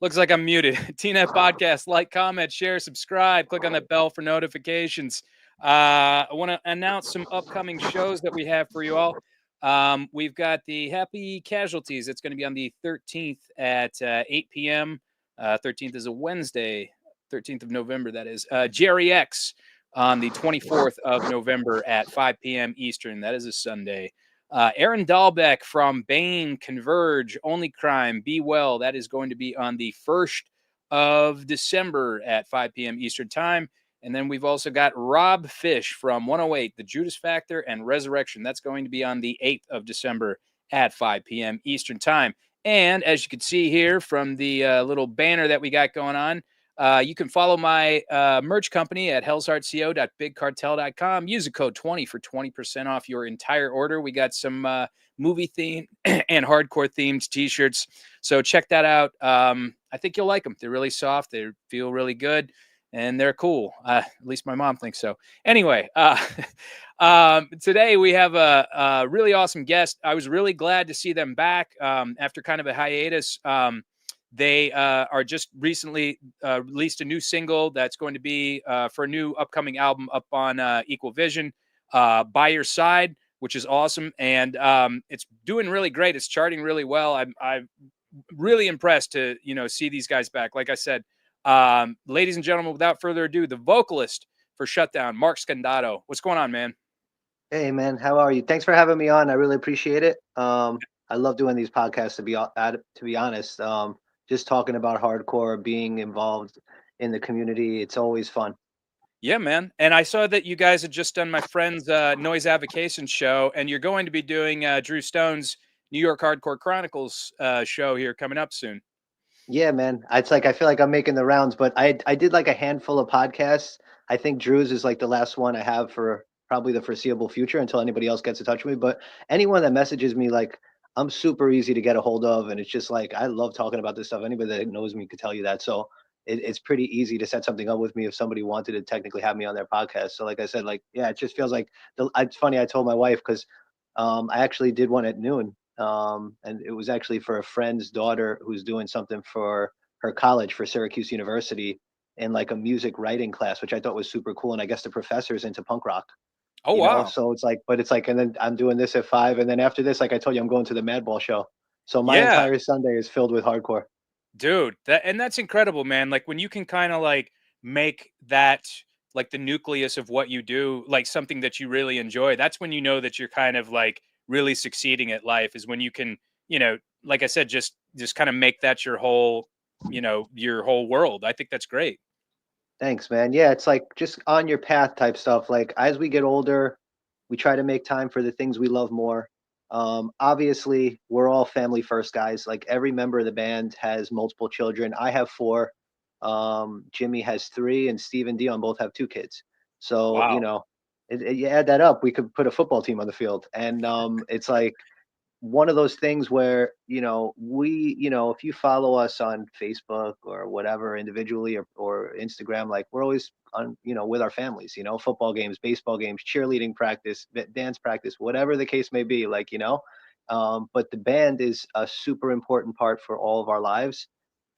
Looks like I'm muted. TNet Podcast, like, comment, share, subscribe. Click on that bell for notifications. I want to announce some upcoming shows that we have for you all. We've got the Happy Casualties. It's going to be on the 13th at 8 p.m. 13th is a Wednesday, 13th of November, that is. Jerry X on the 24th of November at 5 p.m. Eastern. That is a Sunday. Aaron Dahlbeck from Bane, Converge, Only Crime, Be Well. That is going to be on the 1st of December at 5 p.m. Eastern Time. And then we've also got Rob Fish from 108, The Judas Factor, and Resurrection. That's going to be on the 8th of December at 5 p.m. Eastern Time. And as you can see here from the little banner that we got going on, you can follow my merch company at hellsheartco.bigcartel.com. Use the code 20 for 20% off your entire order. We got some movie themed and hardcore themed t-shirts. So check that out. I think you'll like them. They're really soft. They feel really good. And they're cool. At least my mom thinks so. Anyway, today we have a really awesome guest. I was really glad to see them back after kind of a hiatus. They are just recently released a new single that's going to be for a new upcoming album up on Equal Vision, By Your Side, which is awesome. And it's doing really great. It's charting really well. I'm really impressed to, see these guys back. Like I said, ladies and gentlemen, without further ado, the vocalist for Shutdown, Mark Scondotto. What's going on, man? Hey man, how are you? Thanks for having me on. I really appreciate it. I love doing these podcasts to be honest. Just talking about hardcore, being involved in the community, it's always fun. Yeah, man. And I saw that you guys had just done my friend's Noise Avocation show, and you're going to be doing Drew Stone's New York Hardcore Chronicles show here coming up soon. Yeah, man. It's like I feel like I'm making the rounds, but I did like a handful of podcasts. I think Drew's is like the last one I have for probably the foreseeable future until anybody else gets in touch with me. But anyone that messages me, like I'm super easy to get a hold of, and it's just like I love talking about this stuff. Anybody that knows me could tell you that. So it's pretty easy to set something up with me if somebody wanted to technically have me on their podcast. So like I said, like yeah, it just feels like it's funny. I told my wife because I actually did one at noon, and it was actually for a friend's daughter who's doing something for her college for Syracuse University in like a music writing class, which I thought was super cool. And I guess the professor's into punk rock, Oh, wow. so it's like, but it's like, and then I'm doing this at 5, and then after this, like I told you, I'm going to the Madball show. So my Yeah, entire Sunday is filled with hardcore. dude. That's incredible, man. Like when you can kind of like make that like the nucleus of what you do, like something that you really enjoy. That's when you know that you're kind of like really succeeding at life is when you can, like I said, just kind of make that your whole world. I think that's great. Thanks, man. Yeah, it's like just on your path type stuff. Like as we get older, we try to make time for the things we love more. Obviously, we're all family first guys. Like every member of the band has multiple children. I have 4. Jimmy has 3, and Steve and Dion both have 2 kids. So Wow. you add that up, we could put a football team on the field. And it's like one of those things where if you follow us on Facebook or whatever individually or Instagram, like we're always on with our families, football games, baseball games, cheerleading practice, dance practice, whatever the case may be, like but the band is a super important part for all of our lives,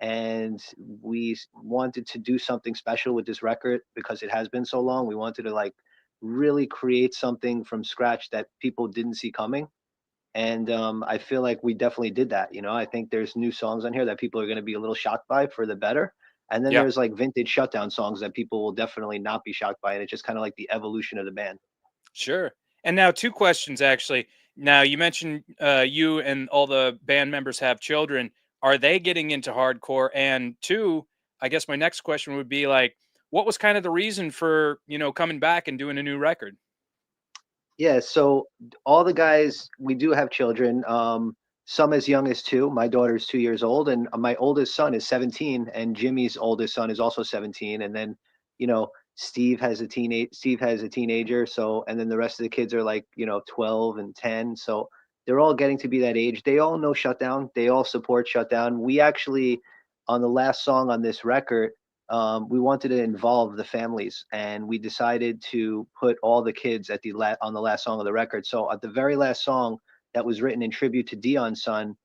and we wanted to do something special with this record because it has been so long. We wanted to like really create something from scratch that people didn't see coming, and I feel like we definitely did that. I think there's new songs on here that people are going to be a little shocked by for the better. And then Yeah. there's like vintage Shutdown songs that people will definitely not be shocked by. And it's just kind of like the evolution of the band. Sure. And now 2 questions actually. Now you mentioned you and all the band members have children. Are they getting into hardcore? And 2, I guess my next question would be like, what was kind of the reason for, coming back and doing a new record? Yeah. So all the guys, we do have children. Some as young as 2. My daughter's 2 years old, and my oldest son is 17, and Jimmy's oldest son is also 17. And then, you know, Steve has a teenager. So, and then the rest of the kids are like, 12 and 10. So they're all getting to be that age. They all know Shutdown. They all support Shutdown. We actually, on the last song on this record, we wanted to involve the families, and we decided to put all the kids at on the last song of the record. So at the very last song that was written in tribute to Dion's son,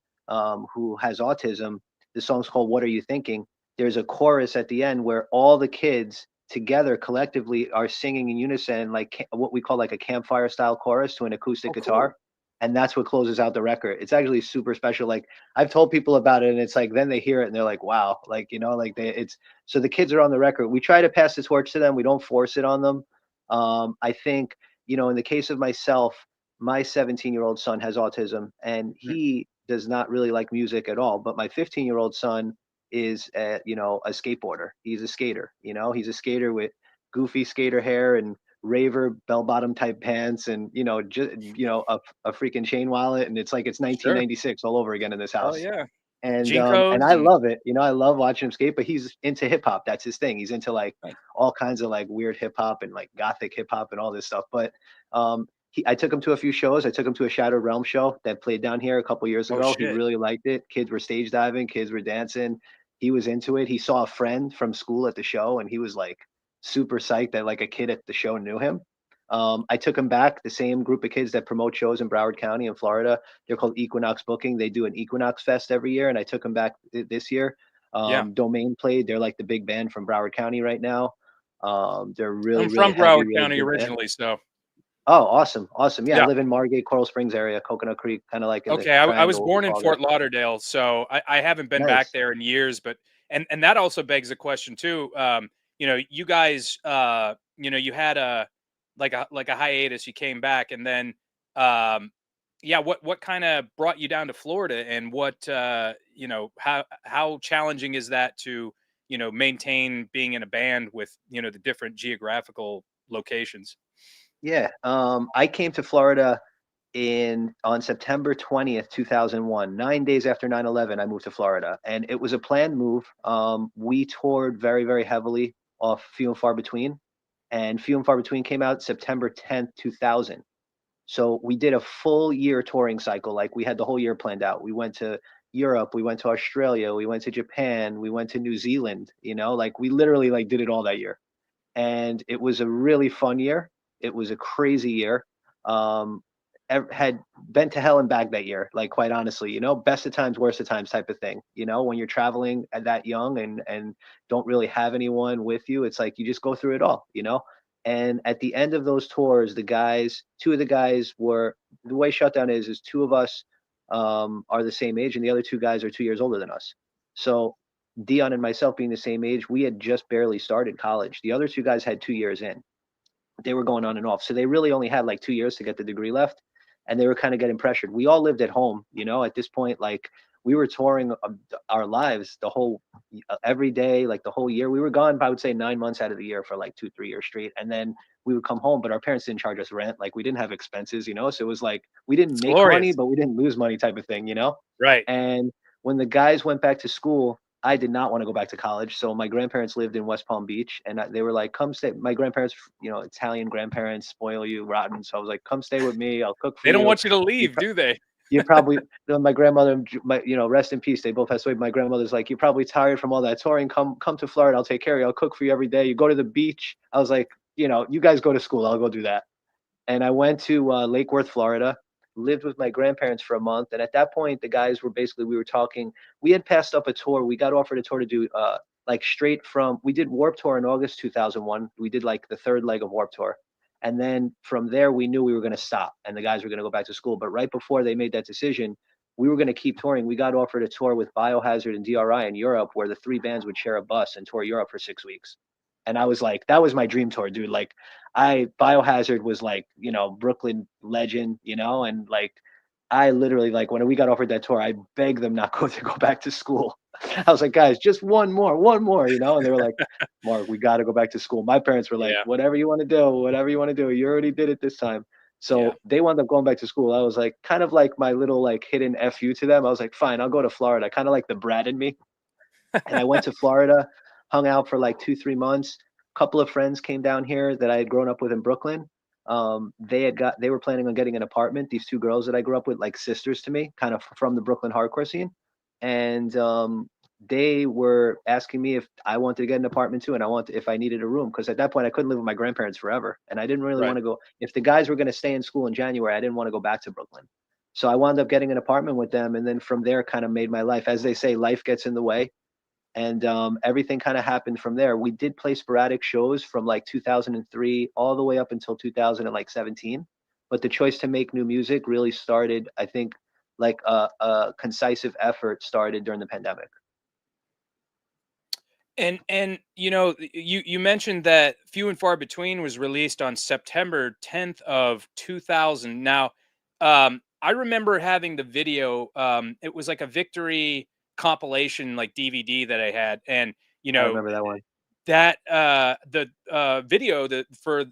who has autism, The song's called "What Are You Thinking." There's a chorus at the end where all the kids together collectively are singing in unison, like what we call like a campfire style chorus to an acoustic Oh, cool. guitar. And that's what closes out the record. It's actually super special. Like I've told people about it, and it's like then they hear it and they're like, "Wow!" Like like it's so the kids are on the record. We try to pass the torch to them. We don't force it on them. I think in the case of myself, my 17-year-old son has autism, and Mm, he does not really like music at all. But my 15-year-old son is a skateboarder. He's a skater. He's a skater with goofy skater hair and raver bell bottom type pants, and just a freaking chain wallet, and it's like it's sure. 1996 all over again in this Oh house. yeah. And Jinkos I and love it. I love watching him skate, but he's into hip hop. That's his thing. He's into like nice. all kinds of like weird hip hop and like gothic hip hop and all this stuff. But I took him to a few shows. I took him to a Shattered Realm show that played down here a couple years Oh ago. He shit. really liked it. Kids were stage diving, kids were dancing. He was into it. He saw a friend from school at the show, and he was like super psyched that like a kid at the show knew him. I took him back. The same group of kids that promote shows in Broward County in Florida. They're called Equinox Booking. They do an Equinox Fest every year, and I took him back this year. Yeah. Domain played. They're like the big band from Broward County right now. They're really, I'm really from heavy, Broward really County good band. originally, so Oh, awesome, awesome. Yeah, I yeah. live in Margate, Coral Springs area, Coconut Creek, kind of like in the Okay, I was triangle, what we born in call there. Fort Lauderdale, so I haven't been back Nice. there in years, but and that also begs a question too. You guys, you had a hiatus. You came back, and then, um, yeah. What kind of brought you down to Florida, and how challenging is that to maintain being in a band with the different geographical locations? Yeah. I came to Florida in on September 20th, 2001, 9 days after 9/11. I moved to Florida, and it was a planned move. We toured very, very heavily off Few and Far Between, and Few and Far Between came out September 10th, 2000. So we did a full year touring cycle. Like we had the whole year planned out. We went to Europe, we went to Australia, we went to Japan, we went to New Zealand, like we literally like did it all that year. And it was a really fun year. It was a crazy year. Um, had been to hell and back that year, like quite honestly, best of times, worst of times type of thing. When you're traveling at that young and don't really have anyone with you, it's like you just go through it all. And at the end of those tours, two of the guys were the way Shutdown is two of us are the same age, and the other two guys are 2 years older than us. So Dion and myself being the same age, we had just barely started college. The other two guys had 2 years in. They were going on and off. So they really only had like 2 years to get the degree left. And they were kind of getting pressured. We all lived at home, at this point, like we were touring our lives the whole every day, like the whole year. We were gone, I would say 9 months out of the year for like 2, 3 years straight. And then we would come home, but our parents didn't charge us rent. Like we didn't have expenses. So it was like we didn't It's make money, glorious, but we didn't lose money type of thing. right? And when the guys went back to school, I did not want to go back to college. So my grandparents lived in West Palm Beach, and they were like, "Come stay." My grandparents, Italian grandparents, spoil you rotten. So I was like, "Come stay with me. I'll cook for They don't you." want you to You, leave, do they? you probably my grandmother, rest in peace. They both passed away. My grandmother's like, "You're probably tired from all that touring. Come to Florida. I'll take care of you. I'll cook for you every day. You go to the beach." I was like, you guys go to school. I'll go do that. And I went to Lake Worth, Florida, lived with my grandparents for a month. And at that point, the guys were basically, we were talking, we had passed up a tour. We got offered a tour to do like straight from, we did Warp Tour in August 2001. We did like the third leg of Warp Tour. And then from there, we knew we were going to stop and the guys were going to go back to school. But right before they made that decision, we were going to keep touring. We got offered a tour with Biohazard and DRI in Europe where the three bands would share a bus and tour Europe for 6 weeks. And I was like, that was my dream tour, dude. Like Biohazard was like, Brooklyn legend, and like I literally like when we got offered that tour, I begged them not to go back to school. I was like, guys, just one more, and they were like, Mark, we got to go back to school. My parents were like, Yeah, whatever you want to do, whatever you want to do. You already did it this time. yeah. So they wound up going back to school. I was like, kind of like my little like hidden FU to them. I was like, fine, I'll go to Florida. Kind of like the brat in me. And I went to Florida, hung out for like 2, 3 months. A couple of friends came down here that I had grown up with in Brooklyn. They were planning on getting an apartment. These two girls that I grew up with, like sisters to me, kind of from the Brooklyn hardcore scene, and they were asking me if I wanted to get an apartment too, and if I needed a room because at that point I couldn't live with my grandparents forever, and I didn't really Right. want to go. If the guys were going to stay in school in January, I didn't want to go back to Brooklyn. So I wound up getting an apartment with them, and then from there, kind of made my life. As they say, life gets in the way, and everything kind of happened from there. We did play sporadic shows from like 2003 all the way up until 2017, but the choice to make new music really started, I think, like a concisive effort started during the pandemic. And you mentioned that Few and Far Between was released on September 10th of 2000. Now, I remember having the video. It was like a victory compilation, like DVD that I had, and you I know remember that one. that the video that for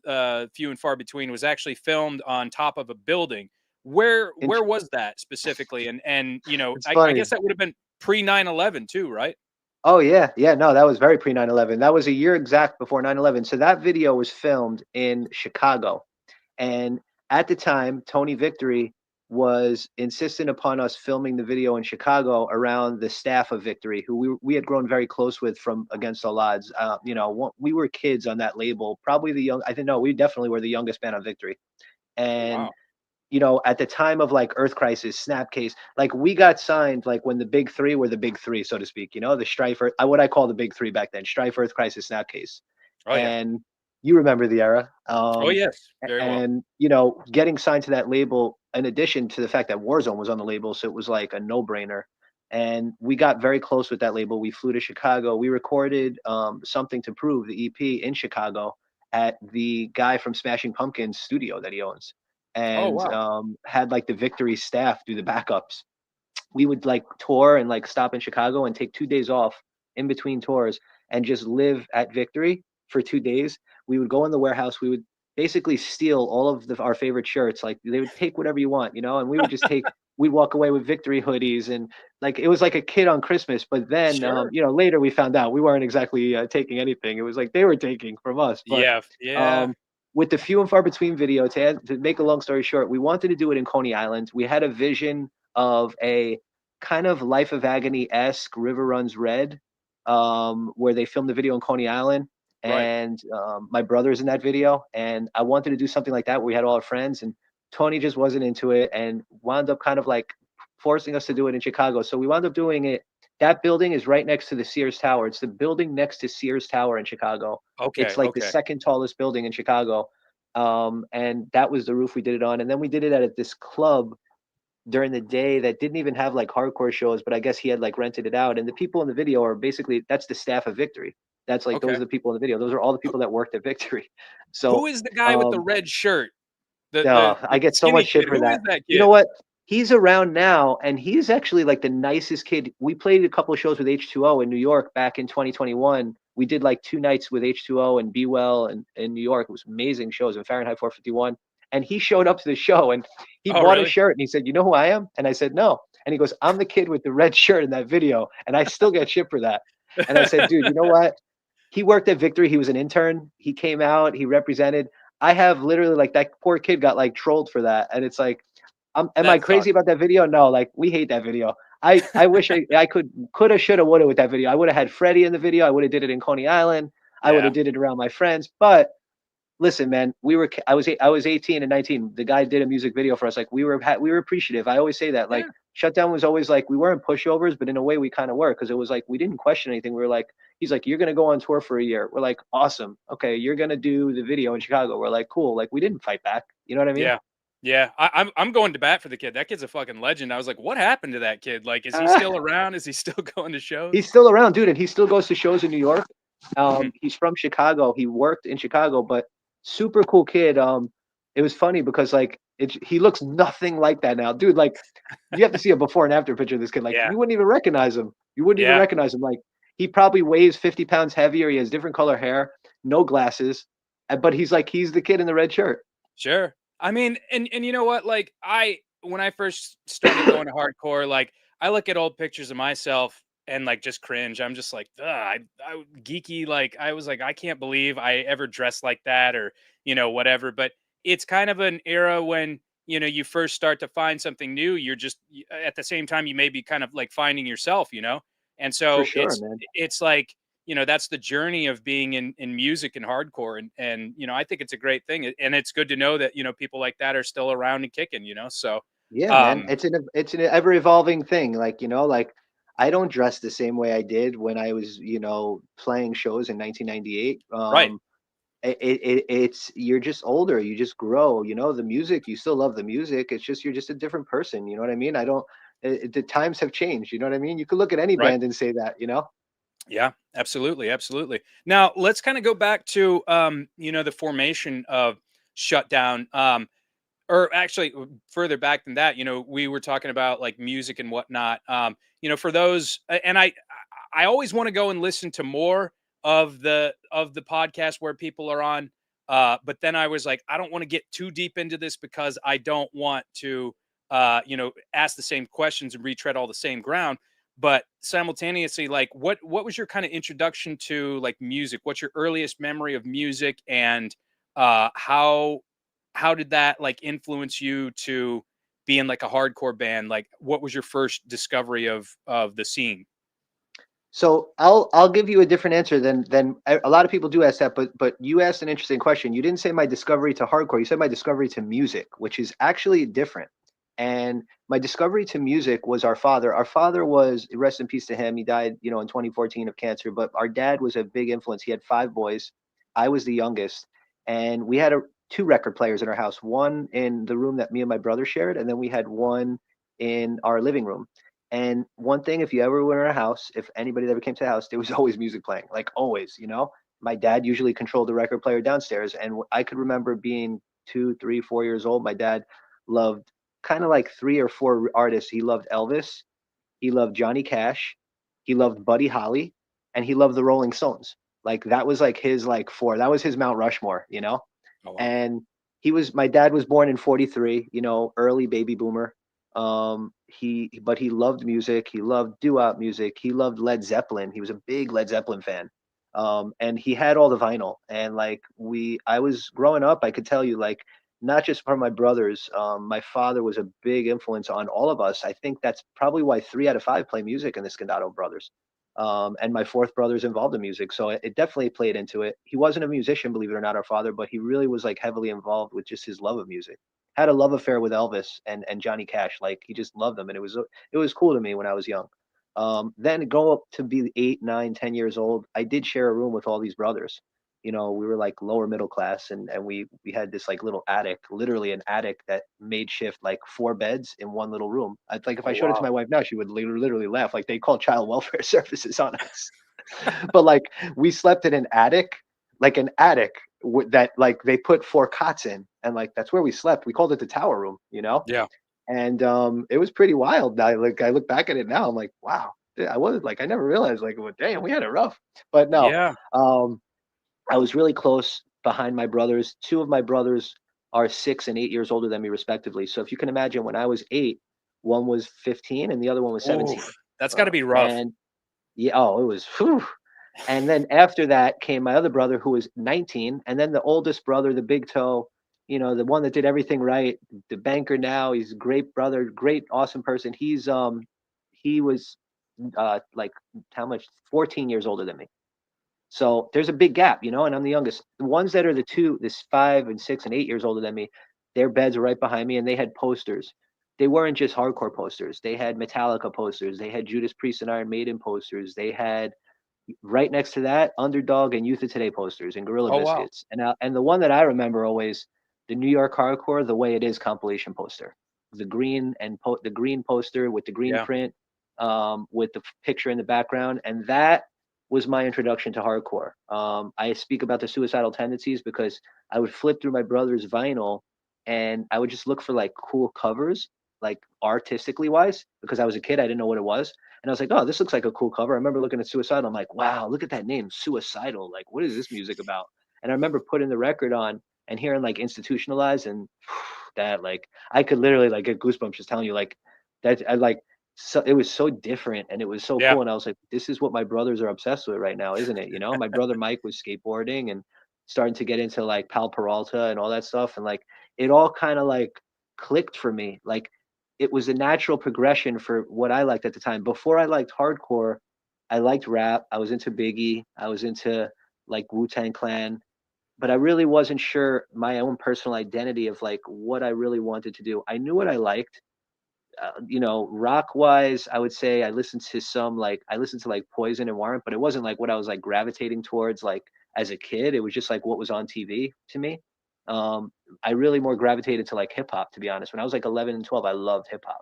Few and Far Between was actually filmed on top of a building. Where Int- was that specifically? And It's I funny. guess that would have been pre 9/11 too, right? Oh yeah, yeah. No, that was very pre 9/11. That was a year exact before 9/11. So that video was filmed in Chicago. And at the time, Tony Victory was insistent upon us filming the video in Chicago around the staff of Victory, who we had grown very close with from Against All Odds. We were kids on that label, probably the young. I think no, we definitely were the youngest band on Victory. Oh And wow. at the time of like Earth Crisis, Snapcase, like we got signed like when the big three were the big three, so to speak. The Strife, what I call the big three back then: Strife, Earth Crisis, Snapcase. Oh yeah. And you remember the era. Oh yes. Very well. And getting signed to that label, in addition to the fact that Warzone was on the label, so it was like a no-brainer. And we got very close with that label. We flew to Chicago. We recorded Something to Prove, the EP, in Chicago at the guy from Smashing Pumpkins studio that he owns, Oh and wow. had like the Victory staff do the backups. We would like tour and like stop in Chicago and take 2 days off in between tours and just live at Victory for 2 days. We would go in the warehouse. We would basically steal all of our favorite shirts. Like they would take whatever you want, and we would just take. We'd walk away with Victory hoodies, and like it was like a kid on Christmas. But then, Sure. later we found out we weren't exactly taking anything. It was like they were taking from us. But Yeah. Yeah. um, with the Few and Far Between video, to make a long story short, we wanted to do it in Coney Island. We had a vision of a kind of Life of Agony esque River Runs Red, where they filmed the video in Coney Island, Right. and my brother's in that video, and I wanted to do something like that where we had all our friends, and Tony just wasn't into it, and wound up kind of like forcing us to do it in Chicago. So we wound up doing it. That building is right next to the Sears Tower. It's the building next to Sears Tower in Chicago. It's Okay. like the Okay. second tallest building in Chicago. And that was the roof we did it on. And then we did it at this club during the day that didn't even have like hardcore shows, but I guess he had like rented it out. And the people in the video are basically that's the staff of Victory. That's like those Okay. are the people in the video. Those are all the Who, people that worked at Victory. who So is the guy with the um red shirt? The no, the I the get so much skinny shit kid. for Who is that. that You know kid? what? He's around now, and he's actually like the nicest kid. We played a couple of shows with H2O in New York back in 2021. We did like 2 nights with H2O and Be Well and in New York. It was amazing shows in Fahrenheit 451. And he showed up to the show and he Oh bought a really? shirt and he said, "You know who I am?" And I said, "No." And he goes, "I'm the kid with the red shirt in that video." And I still get shit for that. And I said, "Dude, you know what? He worked at Victory. He was an intern. He came out. He represented. I have literally like that poor kid got like trolled for that, and it's like, am I That crazy sucks. about that video? No, like we hate that video. I wish I coulda, shoulda, woulda with that video. I would have had Freddie in the video. I would have did it in Coney Island. I would Yeah. have did it around my friends. But listen, man, I was 18 and 19. The guy did a music video for us. Like we were appreciative. I always say that. Like Yeah. Shutdown was always like we weren't pushovers, but in a way we kind of were because it was like we didn't question anything. We were like, he's like, "You're gonna go on tour for a year." We're like, "Awesome. Okay, you're gonna do the video in Chicago." We're like, "Cool." Like we didn't fight back. You know what I mean? Yeah. Yeah. I'm going to bat for the kid. That kid's a fucking legend. I was like, what happened to that kid? Like, is he Uh, still around? Is he still going to shows? he's still around, dude, and he still goes to shows in New York. Mhm. He's from Chicago. He worked in Chicago, but super cool kid. It was funny because like he looks nothing like that now, dude. Like you have to see a before and after picture of this kid. Like Yeah. you wouldn't even recognize him. You wouldn't even Yeah. recognize him. Like he probably weighs 50 pounds heavier. He has different color hair, no glasses, but he's the kid in the red shirt. Sure. I mean, and you know what? Like when I first started going to hardcore, like I look at old pictures of myself and like just cringe. I'm just like, ugh, I geeky. Like I was like, I can't believe I ever dressed like that or whatever. But it's kind of an era when you first start to find something new. You're just at the same time you may be kind of like finding yourself, and For so sure, it's man. it's like that's the journey of being in music and hardcore, and I think it's a great thing, and it's good to know that people like that are still around and kicking, so Yeah, man. Um, It's an ever evolving thing. Like, like I don't dress the same way I did when I was, playing shows in 1998. right. It's you're just older, you just grow, the music, you still love the music. It's just you're just a different person, you know what I mean? I don't the times have changed, you know what I mean? You could look at any Right. band and say that. Yeah, absolutely, absolutely. Now let's kind of go back to the formation of Shutdown. Or actually further back than that, we were talking about like music and whatnot. For those, and I always want to go and listen to more of the podcast where people are on. But then I was like, I don't want to get too deep into this because I don't want to, ask the same questions and retread all the same ground. But simultaneously, like, what was your kind of introduction to like music? What's your earliest memory of music, and how did that like influence you to be in like a hardcore band? Like, what was your first discovery of the scene? So I'll give you a different answer than a lot of people do ask that, but you asked an interesting question. You didn't say my discovery to hardcore. You said my discovery to music, which is actually different. And my discovery to music was our father. Our father was, rest in peace to him. He died, in 2014 of cancer. But our dad was a big influence. He had 5 boys. I was the youngest, and we had two record players in our house. One in the room that me and my brother shared, and then we had one in our living room. And one thing, if you ever were in a house, if anybody that ever came to the house, there was always music playing, like always. My dad usually controlled the record player downstairs. And I could remember being 2, 3, 4 years old. My dad loved kind of like 3 or 4 artists. He loved Elvis, he loved Johnny Cash, he loved Buddy Holly, and he loved the Rolling Stones. Like that was like his like four. That was his Mount Rushmore. Oh wow. And my dad was born in 43, early baby boomer. But he loved music. He loved doo-wop music. He loved Led Zeppelin. He was a big Led Zeppelin fan. And he had all the vinyl. And like I was growing up, I could tell you, like, not just from my brothers. My father was a big influence on all of us. I think that's probably why 3 out of 5 play music in the Scondotto brothers. And my fourth brother's involved in music, so it definitely played into it. He wasn't a musician, believe it or not, our father, but he really was like heavily involved with just his love of music. Had a love affair with Elvis and Johnny Cash. Like he just loved them, and it was cool to me when I was young. Then go up to be 8, 9, 10 years old. I did share a room with all these brothers. We were like lower middle class, and we had this like little attic, literally an attic that made shift like 4 beds in one little room. Like if I Oh showed it to wow. my wife now, she would literally laugh. Like they called child welfare services on us. But like we slept in an attic, like an attic that like they put 4 cots in, and like that's where we slept. We called it the tower room. Yeah. And it was pretty wild. I look back at it now, I'm like, wow. I was like, I never realized, like, well, damn, we had it rough. But no, Yeah. um, I was really close behind my brothers. Two of my brothers are 6 and 8 years older than me, respectively. So if you can imagine, when I was 8, one was 15 and the other one was Oh, 17. that's got to be rough. And yeah, oh, it was. Whew. And then after that came my other brother, who was 19, and then the oldest brother, the big toe, the one that did everything right, the banker now. He's a great brother, great, awesome person. He was like how much? 14 years older than me. So there's a big gap, and I'm the youngest. The ones that are this 5 and 6 and 8 years older than me, their beds are right behind me, and they had posters. They weren't just hardcore posters. They had Metallica posters. They had Judas Priest and Iron Maiden posters. They had, right next to that, Underdog and Youth of Today posters and Gorilla Oh wow. Biscuits. And the one that I remember always, the New York Hardcore, The Way It Is compilation poster, the green poster with the green Yeah. print, with the picture in the background, and that was my introduction to hardcore. I speak about the suicidal tendencies because I would flip through my brother's vinyl, and I would just look for like cool covers, like artistically wise, because I was a kid, I didn't know what it was. And I was like, oh, this looks like a cool cover. I remember looking at Suicidal. I'm like, wow, look at that name, Suicidal. Like, what is this music about? And I remember putting the record on and hearing like Institutionalized, and that, like, I could literally like get goosebumps just telling you, like, that I like, so it was so different and it was so Yeah. cool. And I was like, this is what my brothers are obsessed with right now, isn't it? My brother Mike was skateboarding and starting to get into like Pal Peralta and all that stuff. And like it all kind of like clicked for me. Like it was a natural progression for what I liked at the time. Before I liked hardcore, I liked rap. I was into Biggie. I was into like Wu-Tang Clan, but I really wasn't sure my own personal identity of like what I really wanted to do. I knew what I liked. rock wise, I would say I listened to I listened to like Poison and Warrant, but it wasn't like what I was like gravitating towards like as a kid. It was just like what was on TV to me. Um, I really more gravitated to like hip hop, to be honest. When I was like 11 and 12, I loved hip hop.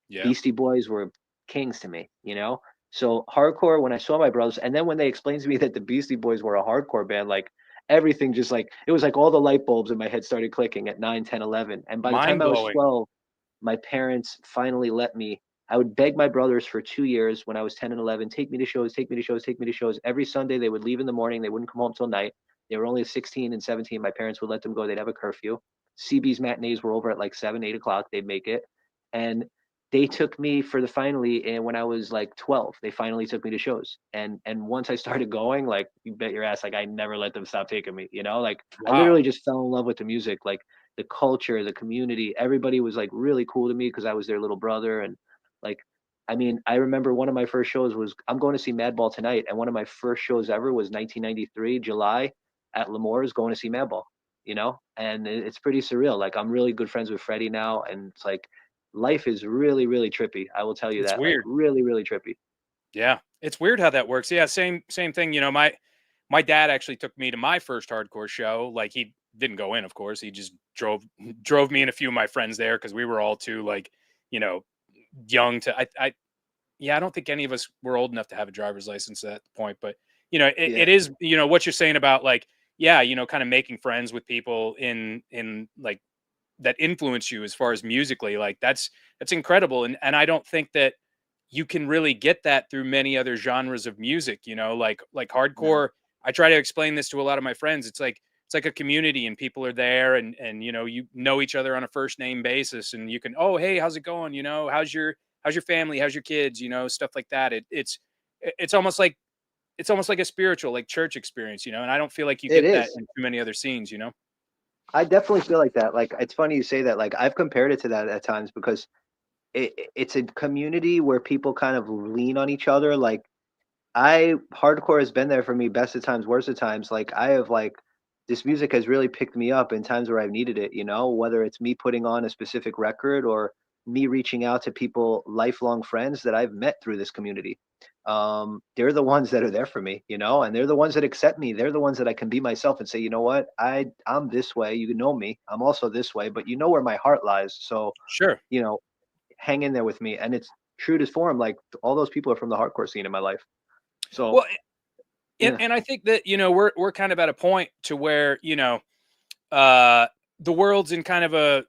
Yeah. Beastie Boys were kings to me, you know? So hardcore, when I saw my brothers, and then when they explained to me that the Beastie Boys were a hardcore band, like everything just like, it was like all the light bulbs in my head started clicking at 9, 10, 11. And by the time Mind I was blowing. 12, my parents finally let me. I would beg my brothers for 2 years when I was 10 and 11, take me to shows, take me to shows, take me to shows. Every Sunday they would leave in the morning. They wouldn't come home till night. They were only 16 and 17. My parents would let them go. They'd have a curfew. CB's matinees were over at like 7, 8 o'clock. They'd make it. And they took me for the finally, and when I was like 12, they finally took me to shows. And once I started going, like you bet your ass, like I never let them stop taking me, like I Wow. literally just fell in love with the music. Like the culture, the community, everybody was like really cool to me because I was their little brother. And like, I mean, I remember one of my first shows was I'm going to see Madball tonight, and one of my first shows ever was 1993 July at Lemore's, going to see Madball. And it's pretty surreal. Like I'm really good friends with Freddie now, and it's like life is really, really trippy. I will tell you It's that, like weird. really, really trippy. Yeah. It's weird how that works. Yeah, same thing. My dad actually took me to my first hardcore show. Like he didn't go in, of course. He just drove me and a few of my friends there because we were all too like, you know, young to I yeah, I don't think any of us were old enough to have a driver's license at the point, but Yeah, it is, what you're saying about like, yeah, kind of making friends with people in like that influence you as far as musically, like that's incredible. And I don't think that you can really get that through many other genres of music, like no, hardcore. I try to explain this to a lot of my friends. It's like a community and people are there and you know each other on a first name basis and you can, oh, hey, how's it going? How's your family? How's your kids? Stuff like that. It's almost like a spiritual, like church experience, and I don't feel like you it get that is. in too many other scenes. I definitely feel like that. Like it's funny you say that. Like I've compared it to that at times because it's a community where people kind of lean on each other. Like I hardcore has been there for me, best of times, worst of times. Like I have like this music has really picked me up in times where I've needed it, whether it's me putting on a specific record or me reaching out to people, lifelong friends that I've met through this community. They're the ones that are there for me, and they're the ones that accept me. They're the ones that I can be myself and say, you know what, I'm this way. You know me. I'm also this way, but you know where my heart lies. So, Sure. you know, hang in there with me. And it's true to form. Like all those people are from the hardcore scene in my life. So Well, and, yeah. and I think that we're kind of at a point to where uh the world's in kind of a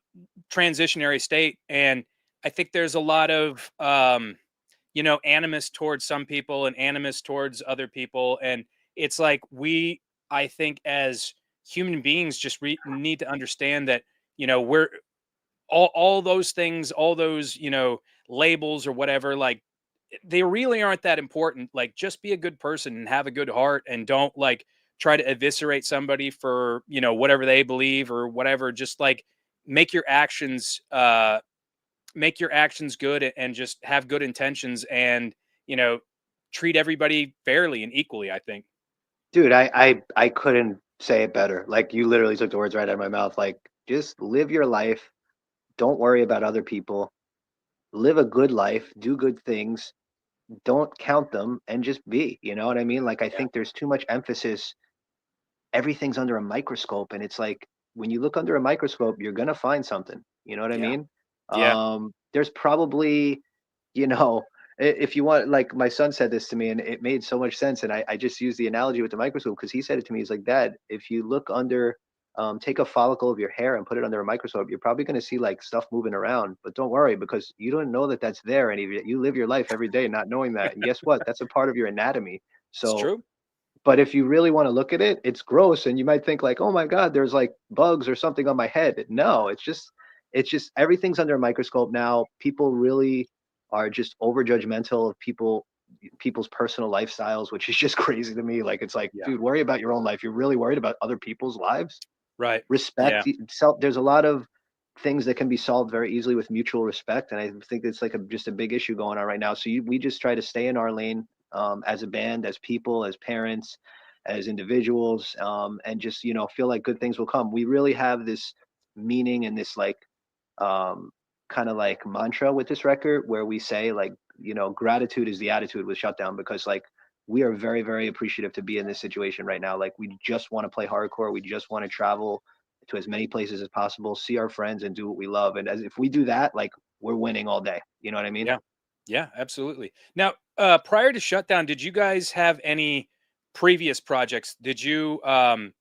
transitionary state, and I think there's a lot of animus towards some people and animus towards other people, and it's like I think as human beings just need to understand that we're all those things, all those labels or whatever, like they really aren't that important. Like just be a good person and have a good heart and don't like try to eviscerate somebody for whatever they believe or whatever. Just like make your actions uh make your actions good and just have good intentions and you know treat everybody fairly and equally, I think. Dude, I couldn't say it better. Like you literally took the words right out of my mouth. Like just live your life. Don't worry about other people. Live a good life. Do good things. Don't count them and just be. You know what I mean? Like I Yeah. think there's too much emphasis. Everything's under a microscope, and it's like when you look under a microscope, you're gonna find something. You know what I Yeah. mean? Yeah. There's probably, you know, if you want, like my son said this to me, and it made so much sense. And I just used the analogy with the microscope because he said it to me. He's like, Dad, if you look under, take a follicle of your hair and put it under a microscope, you're probably going to see like stuff moving around. But don't worry because you don't know that that's there, and you live your life every day not knowing that. And guess what? That's a part of your anatomy. It's So true. but if you really wanna look at it, it's gross, and you might think like, "Oh my god, there's, like, bugs or something on my head." No, it's just everything's under a microscope now. People really are just over judgmental of people's personal lifestyles, which is just crazy to me. Like, it's like, Yeah. dude, worry about your own life. You're really worried about other people's lives? Right. Respect Yeah. e self there's a lot of things that can be solved very easily with mutual respect, and I think it's like just a big issue going on right now. So we just try to stay in our lane, as a band, as people, as parents, as individuals, and just feel like good things will come. We really have this meaning and this like um, kind of like mantra with this record where we say like, gratitude is the attitude with Shutdown, because like we are very, very appreciative to be in this situation right now. Like we just want to play hardcore. We just want to travel to as many places as possible, see our friends and do what we love. And as if we do that, like we're winning all day. You know what I mean? Yeah. Yeah, absolutely. Now, prior to Shutdown, did you guys have any previous projects? Did you have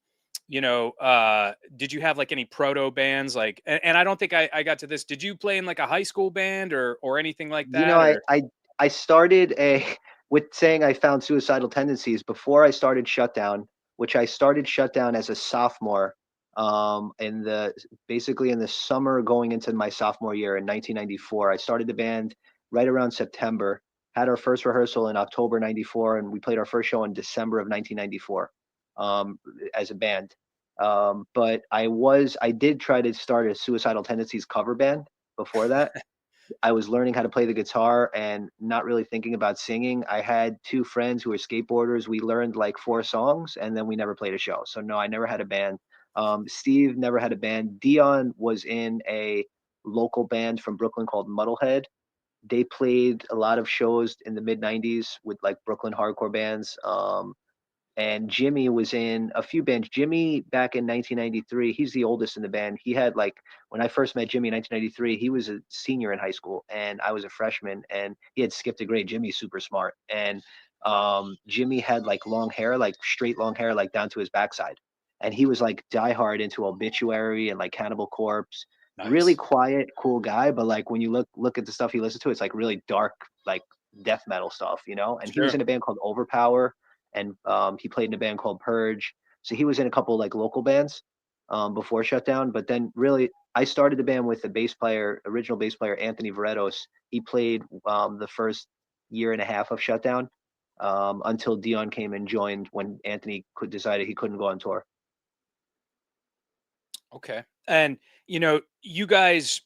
like any proto bands? Like, and I don't think I got to this. Did you play in like a high school band or anything like You know, that? I Or I I started a with saying I found suicidal tendencies before I started Shutdown, which I started Shutdown as a sophomore, in the basically in the summer going into my sophomore year in 1994. I started the band right around September, had our first rehearsal in October '94, and we played our first show in December of 1994, as a band. But I did try to start a suicidal tendencies cover band before that. I was learning how to play the guitar and not really thinking about singing. I had two friends who were skateboarders. We learned like four songs and then we never played a show. So no, I never had a band. Steve never had a band. Dion was in a local band from Brooklyn called Muddlehead. They played a lot of shows in the mid '90s with like Brooklyn hardcore bands. And Jimmy was in a few bands. Jimmy back in 1993, he's the oldest in the band. He had like when I first met Jimmy in 1993, he was a senior in high school and I was a freshman and he had skipped a grade. Jimmy's super smart. And Jimmy had like long hair, like straight long hair, like down to his backside. And he was like diehard into Obituary and like Cannibal Corpse. Really nice. quiet, cool guy, but like when you look at the stuff he listens to, it's like really dark, like death metal stuff, you know? And he was Sure. in a band called Overpower, and he played in a band called Purge. So he was in a couple like local bands before Shutdown. But then really, I started the band with the bass player, original bass player Anthony Veretos. He played the first year and a half of Shutdown until Dion came and joined when Anthony decided he couldn't go on tour. Okay. And you guys,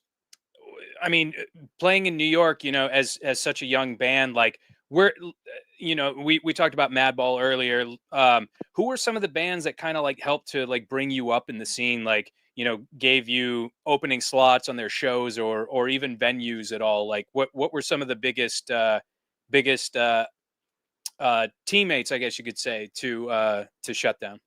I mean, playing in New York, as such a young band, like where, we talked about Madball earlier. Who were some of the bands that kind of like helped to like bring you up in the scene, like gave you opening slots on their shows or even venues at all? Like what were some of the biggest teammates, I guess you could say, to Shutdown?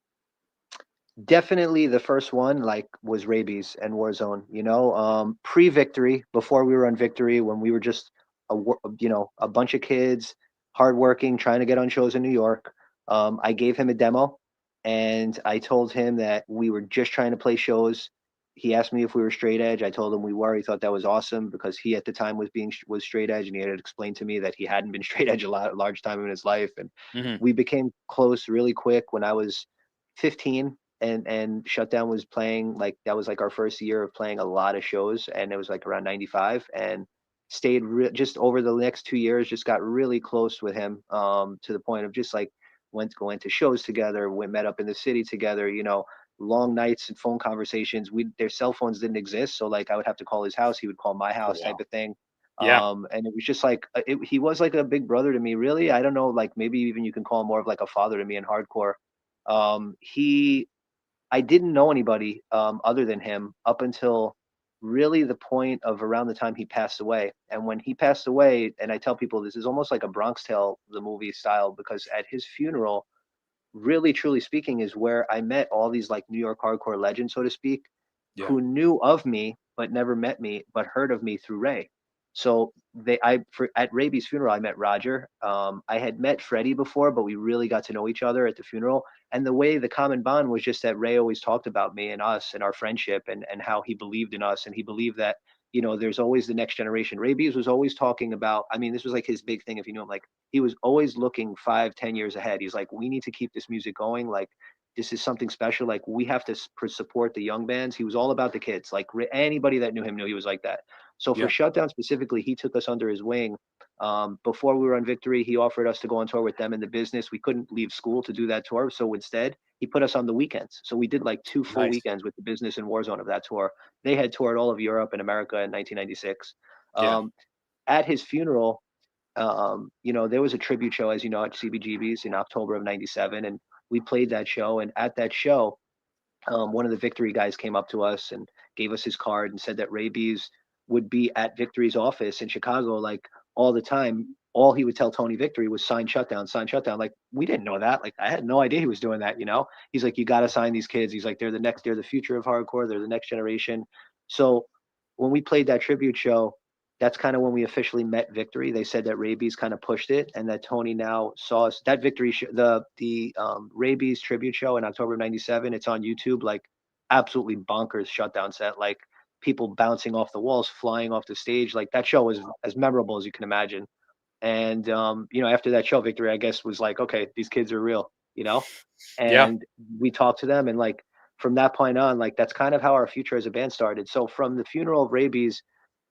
Definitely the first one, like, was Raybeez and Warzone, pre-Victory, before we were on Victory, when we were just a bunch of kids, hardworking, trying to get on shows in New York. I gave him a demo, and I told him that we were just trying to play shows. He asked me if we were straight edge. I told him we were. He thought that was awesome because he at the time was straight edge, and he had explained to me that he hadn't been straight edge large time in his life, and Hmm. we became close really quick when I was 15, and Shutdown was playing, like, that was like our first year of playing a lot of shows, and it was like around 95, and stayed just over the next 2 years, just got really close with him, to the point of just like going to shows together. We met up in the city together, long nights and phone conversations. Their cell phones didn't exist, so like I would have to call his house, he would call my Oh house, type wow. of thing. Yeah. And it was just like he was like a big brother to me, really. I don't know, like maybe even you can call him more of like a father to me in hardcore. He I didn't know anybody other than him up until really the point of around the time he passed away. And when he passed away, and I tell people this is almost like a Bronx Tale, the movie style, because at his funeral, really truly speaking, is where I met all these like New York hardcore legends, so to speak, Yeah. who knew of me but never met me, but heard of me through Ray. So at Raybeez's funeral, I met Roger. I had met Freddie before, but we really got to know each other at the funeral. And the way the common bond was just that Ray always talked about me and us and our friendship, and how he believed in us, and he believed that there's always the next generation. Raybeez was always talking about. I mean, this was like his big thing. If you know him, like, he was always looking 5, 10 years ahead. He's like, we need to keep this music going. Like, this is something special. Like, we have to support the young bands. He was all about the kids. Like, anybody that knew him knew he was like that. So for Yeah. Shutdown specifically, he took us under his wing. Before we were on Victory, he offered us to go on tour with them in the business. We couldn't leave school to do that tour, so instead he put us on the weekends. So we did like two full Nice. weekends with the business and Warzone of that tour. They had toured all of Europe and America in 1996. Yeah. At his funeral, there was a tribute show, as you know, at CBGB's in October of '97, and we played that show. And at that show, one of the Victory guys came up to us and gave us his card and said that Raybeez would be at Victory's office in Chicago, like all the time. All he would tell Tony Victory was sign Shutdown, sign Shutdown. Like we didn't know that. Like I had no idea he was doing that. He's like, you got to sign these kids. He's like, they're the future of hardcore. They're the next generation. So when we played that tribute show, that's kind of when we officially met Victory. They said that Raybeez kind of pushed it, and that Tony now saw us. That Victory, the Raybeez tribute show in October of '97. It's on YouTube. Like absolutely bonkers Shutdown set. Like people bouncing off the walls, flying off the stage. Like that show was as memorable as you can imagine. And after that show, Victory, I guess, was like, okay, these kids are real. Yeah. And we talked to them, and like from that point on, like that's kind of how our future as a band started. So from the funeral of Raybeez,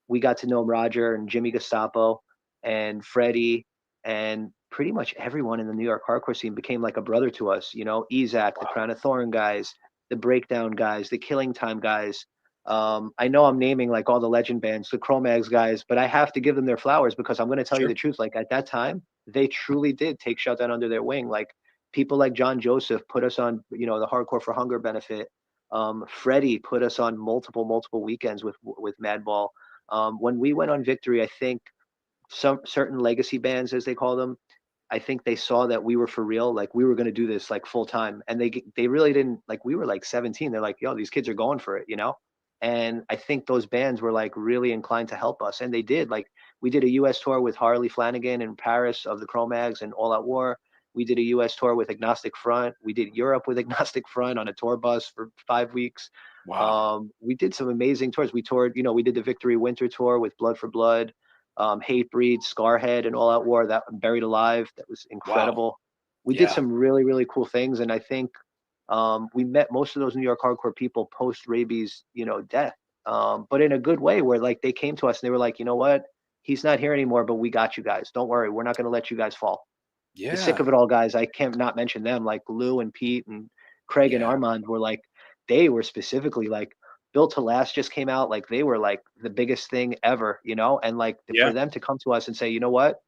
we got to know Roger and Jimmy Gestapo and Freddie, and pretty much everyone in the New York hardcore scene became like a brother to us. Ezak, the Wow. Crown of Thorn guys, the Breakdown guys, the Killing Time guys. I know I'm naming like all the legend bands, the Cro-Mags guys, but I have to give them their flowers because I'm going to tell you Sure. the truth. Like at that time, they truly did take Shutdown under their wing. Like people like John Joseph put us on, the Hardcore for Hunger benefit. Freddie put us on multiple weekends with Madball. When we went on Victory, I think some certain legacy bands, as they call them, I think they saw that we were for real, like we were going to do this like full time, and they really didn't like. We were like 17. They're like, yo, these kids are going for it. And I think those bands were like really inclined to help us, and they did. Like we did a U.S. tour with Harley Flanagan in Paris of the Cro-Mags and All Out War. We did a U.S. tour with Agnostic Front. We did Europe with Agnostic Front on a tour bus for 5 weeks. Wow. We did some amazing tours. We toured, we did the Victory Winter Tour with Blood for Blood, Hatebreed, Scarhead, and All Out War. That Buried Alive, that was Wow. incredible. We did Yeah. some really really cool things, and I think we met most of those New York hardcore people post Rabies, death, but in a good way, where like they came to us and they were like, you know what, he's not here anymore, but we got you guys. Don't worry, we're not going to let you guys fall. The Sick Yeah. of It All guys, I can't not mention them, like Lou and Pete and Craig and Yeah. Armand were like, they were specifically like, Built to Last just came out, like they were like the biggest thing ever, and like for Yeah. them to come to us and say, you know what,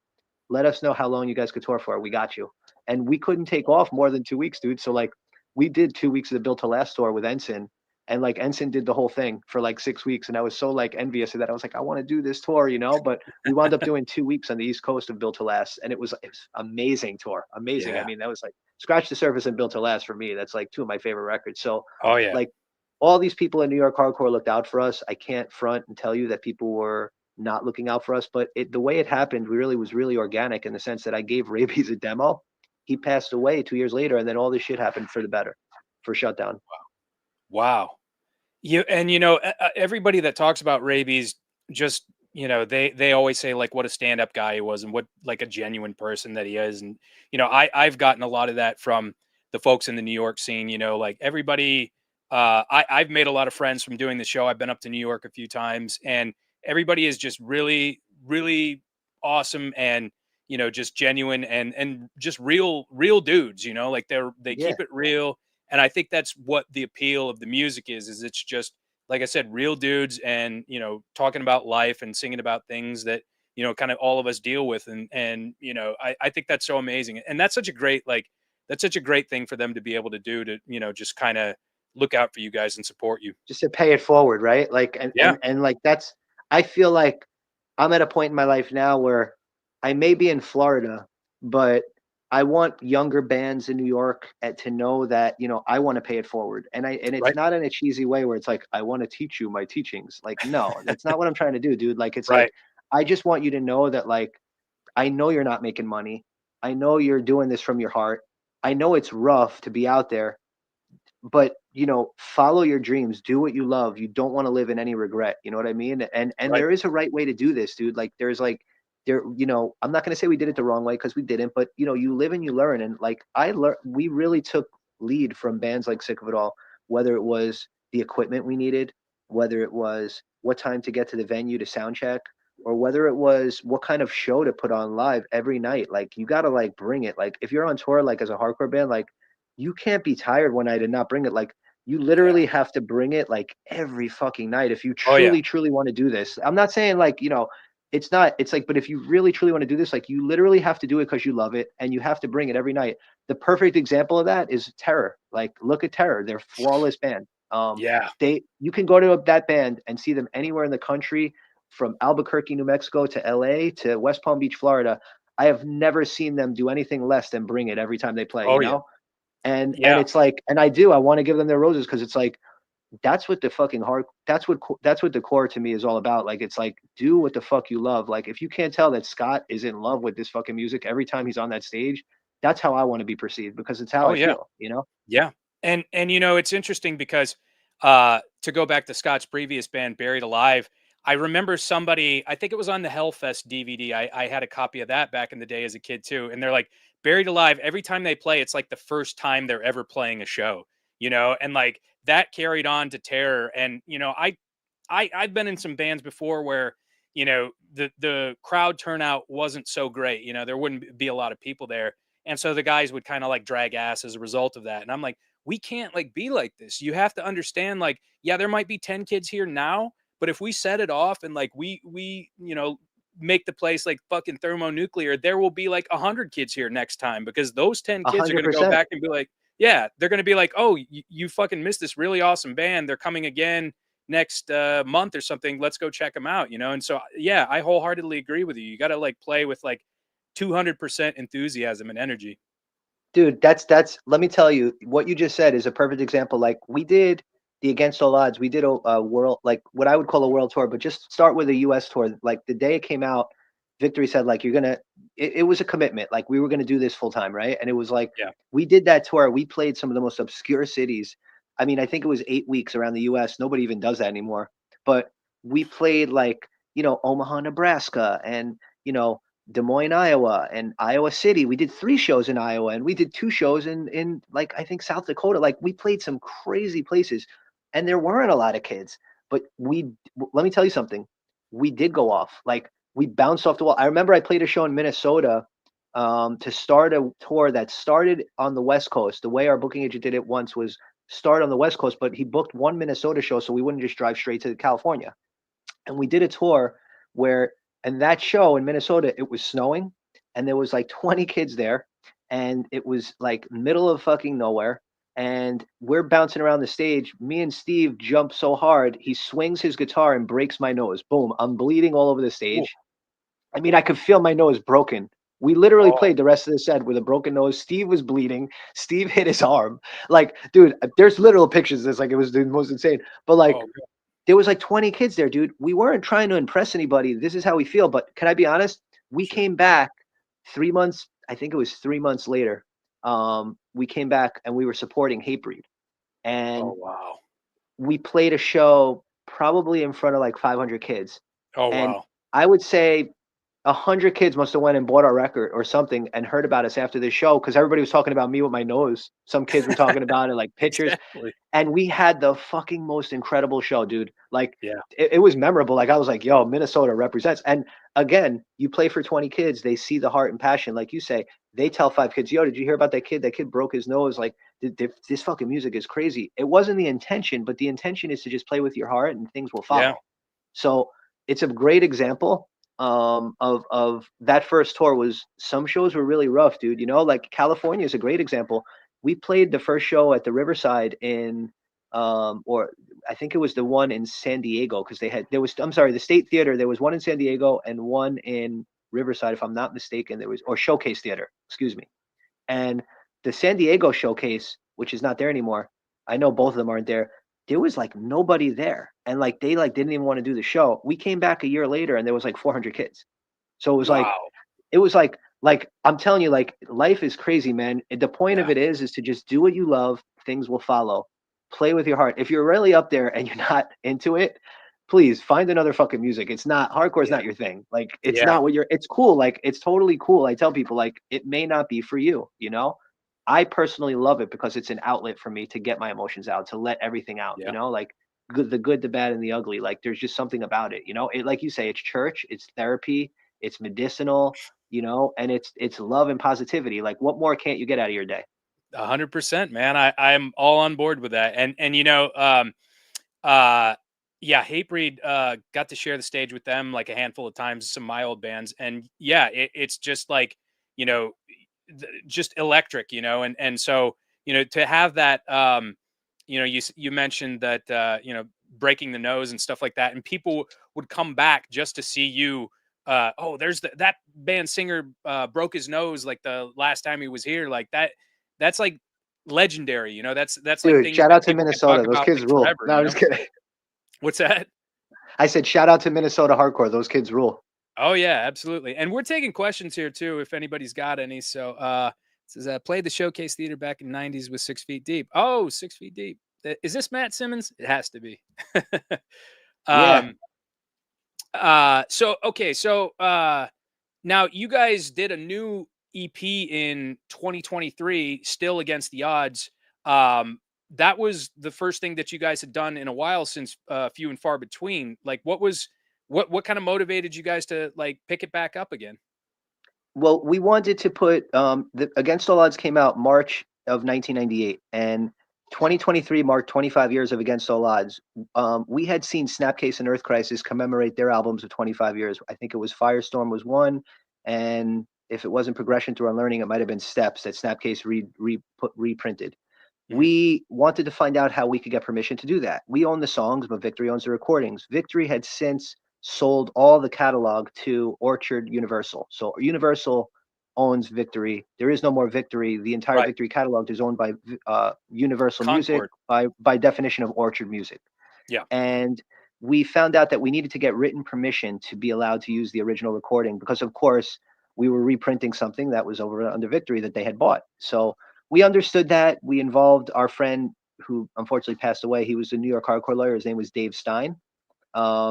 let us know how long you guys could tour for. We got you. And we couldn't take off more than 2 weeks, dude. So like we did 2 weeks of the Built to Last tour with Ensign. And like Ensign did the whole thing for like 6 weeks. And I was so like envious of that. I was like, I want to do this tour, but we wound up doing 2 weeks on the East Coast of Built to Last. And it was amazing tour. Amazing. I Yeah. mean, that was like Scratch the Surface and Built to Last for me. That's like two of my favorite records. So Oh yeah. like all these people in New York hardcore looked out for us. I can't front and tell you that people were not looking out for us, but the way it happened was really organic in the sense that I gave Rabies a demo. He passed away 2 years later, and then all this shit happened for the better, for Shutdown. Wow. Everybody that talks about Rabies, just they always say like what a stand-up guy he was and what like a genuine person that he is. And I've gotten a lot of that from the folks in the New York scene. Like everybody, I've made a lot of friends from doing the show. I've been up to New York a few times, and everybody is just really really awesome, and just genuine, and just real dudes. Like they Yeah, keep it real. And I think that's what the appeal of the music is it's just, like I said, real dudes, and talking about life and singing about things that kind of all of us deal with. And I think that's so amazing, and that's such a great thing for them to be able to do, to just kind of look out for you guys and support you. just to pay it forward, right? Like, and Yeah. and and like that's. I feel like I'm at a point in my life now where I may be in Florida, but I want younger bands in New York to know that I want to pay it forward, and it's Right. not in a cheesy way where it's like I want to teach you my teachings. Like, no, that's not what I'm trying to do, dude. Like, it's like Right. I just want you to know that like I know you're not making money. I know you're doing this from your heart. I know it's rough to be out there, but follow your dreams, do what you love. You don't want to live in any regret, you know what I mean? And Right. there is a right way to do this, dude. Like there's like there I'm not going to say we did it the wrong way, because we didn't, but you live and you learn. And like we really took lead from bands like Sick of It All, whether it was the equipment we needed, whether it was what time to get to the venue to sound check, or whether it was what kind of show to put on live every night. Like you got to like bring it. Like if you're on tour, like as a hardcore band, like you can't be tired one night and not bring it. Like you Yeah. literally have to bring it like every fucking night if you Oh yeah. truly want to do this. I'm not saying like, it's not, it's like, but if you really truly want to do this, like you literally have to do it because you love it, and you have to bring it every night. The perfect example of that is Terror. Like look at Terror. They're a flawless band. Yeah. You can go to that band and see them anywhere in the country, from Albuquerque, New Mexico to LA to West Palm Beach, Florida. I have never seen them do anything less than bring it every time they play, Oh yeah. and Yeah. it's like, and I want to give them their roses, because it's like, that's what the fucking hard that's what the core to me is all about. Like, it's like, do what the fuck you love. Like, if you can't tell that Scott is in love with this fucking music every time he's on that stage, that's how I want to be perceived, because it's how Oh I yeah. feel. Yeah. And it's interesting because to go back to Scott's previous band, Buried Alive, I remember somebody, I think it was on the Hellfest DVD. I had a copy of that back in the day as a kid too. And they're like, Buried Alive, every time they play, it's like the first time they're ever playing a show, and like that carried on to Terror. And I've been in some bands before where the crowd turnout wasn't so great. There wouldn't be a lot of people there, and so the guys would kind of like drag ass as a result of that. And I'm like, we can't like be like this. You have to understand, like, yeah, there might be 10 kids here now, but if we set it off and like we make the place like fucking thermonuclear, there will be like 100 kids here next time, because those 10 A kids are hundred going to go percent. back and be like, yeah, they're going to be like, oh, you fucking missed this really awesome band. They're coming again next month or something. Let's go check them out. And so yeah, I wholeheartedly agree with you. You got to like play with like 200% enthusiasm and energy. Dude, that's let me tell you, what you just said is a perfect example. Like, we did the Against All Odds, we did a world, like what I would call a world tour, but just start with a US tour. Like, the day it came out, Victory said, like, you're gonna it was a commitment. Like, we were gonna do this full time, right? And it was like, Yeah. we did that tour. We played some of the most obscure cities. I mean, I think it was 8 weeks around the US. Nobody even does that anymore. But we played, like, Omaha, Nebraska, and you know, Des Moines, Iowa, and Iowa City. We did 3 shows in Iowa, and we did 2 shows in like, I think, South Dakota. Like, we played some crazy places, and there weren't a lot of kids. But let me tell you something. We did go off. Like, we bounced off the wall. I remember I played a show in Minnesota, to start a tour that started on the West Coast. The way our booking agent did it once was start on the West Coast, but he booked one Minnesota show so we wouldn't just drive straight to California. And we did a tour where, and that show in Minnesota, it was snowing, and there was like 20 kids there, and it was like middle of fucking nowhere, and we're bouncing around the stage. Me and Steve jump so hard, he swings his guitar and breaks my nose. Boom, I'm bleeding all over the Ooh. stage. I mean, I could feel my nose broken. We literally Oh. played the rest of the set with a broken nose. Steve was bleeding. Steve hit his arm. Like, dude, there's literal pictures of this. Like, it was the most insane. But like, Oh, God. there was like 20 kids there, dude. We weren't trying to impress anybody. This is how we feel. But can I be honest? We Sure. came back 3 months, I think it was 3 months later. We came back and we were supporting Hatebreed. Oh, And wow. we played a show probably in front of like 500 kids. Oh, And wow. I would say 100 kids must have went and bought our record or something and heard about us after the show, because everybody was talking about me with my nose. Some kids were talking about it, like pictures. Exactly. And we had the fucking most incredible show, dude. Like, Yeah. it was memorable. Like, I was like, yo, Minnesota represents. And again, you play for 20 kids, they see the heart and passion. Like you say, they tell 5 kids, yo, did you hear about that kid? That kid broke his nose. Like, this fucking music is crazy. It wasn't the intention, but the intention is to just play with your heart and things will Yeah. follow. So it's a great example, of that first tour. Was some shows were really rough, dude. Like, California is a great example. We played the first show at the Riverside in, or I think it was the one in San Diego, because there was, I'm sorry, the State Theater. There was one in San Diego and one in Riverside, if I'm not mistaken. There was, or Showcase Theater, excuse me. And the San Diego Showcase, which is not there anymore, I know both of them aren't there. There was like nobody there, and like they like didn't even want to do the show. We came back a year later, and there was like 400 kids. So Wow. it was like I'm telling you, like, life is crazy, man. The point of Yeah. it is to just do what you love. Things will follow. Play with your heart. If you're really up there and you're not into it, please find another fucking music. It's not hardcore. Is Yeah. not your thing. Like, it's Yeah. not what you're. It's cool. Like, it's totally cool. I tell people, like, it may not be for you. I personally love it because it's an outlet for me to get my emotions out, to let everything out. Yeah. Like, good, the bad, and the ugly. Like, there's just something about it. It, like you say, it's church. It's therapy. It's medicinal. And it's love and positivity. Like, what more can't you get out of your day? 100%, man. I'm all on board with that. And uh yeah, Hatebreed got to share the stage with them like a handful of times, some of my old bands. And yeah, it's just like, you know, just electric, and so, to have that, you mentioned that, breaking the nose and stuff like that, and people would come back just to see you. Oh, there's that band singer broke his nose like the last time he was here. Like that. That's like legendary. You know, that's like Dude, things shout that out to people can talk Minnesota. Those about kids like rule. forever. No, You I'm know, just kidding. what's that? I said shout out to Minnesota hardcore. Those kids rule. Oh yeah, absolutely. And we're taking questions here too, if anybody's got any. So it says played the showcase theater back in '90s with 6 Feet Deep. Oh, 6 Feet Deep. Is this Matt Simmons? It has to be. Yeah. um so okay, so now you guys did a new EP in 2023, still against the odds. That was the first thing that you guys had done in a while, since few and far between. Like what kind of motivated you guys to like pick it back up again? Well, we wanted to put the Against All Odds came out March of 1998, and 2023 marked 25 years of Against All Odds. We had seen Snapcase and Earth Crisis commemorate their albums of 25 years. I think it was Firestorm was one, and if it wasn't Progression Through Unlearning, it might have been Steps that Snapcase reprinted. Mhm. We wanted to find out how we could get permission to do that. We own the songs, but Victory owns the recordings. Victory had since sold all the catalog to Orchard Universal. So Universal owns Victory. There is no more Victory. The entire Right. Victory catalog is owned by Universal Music, Concord. by definition of Orchard Music. Yeah. And we found out that we needed to get written permission to be allowed to use the original recording because, of course, we were reprinting something that was over under Victory that they had bought. So we understood that. We involved our friend who unfortunately passed away. He was a New York hardcore lawyer. His name was Dave Stein.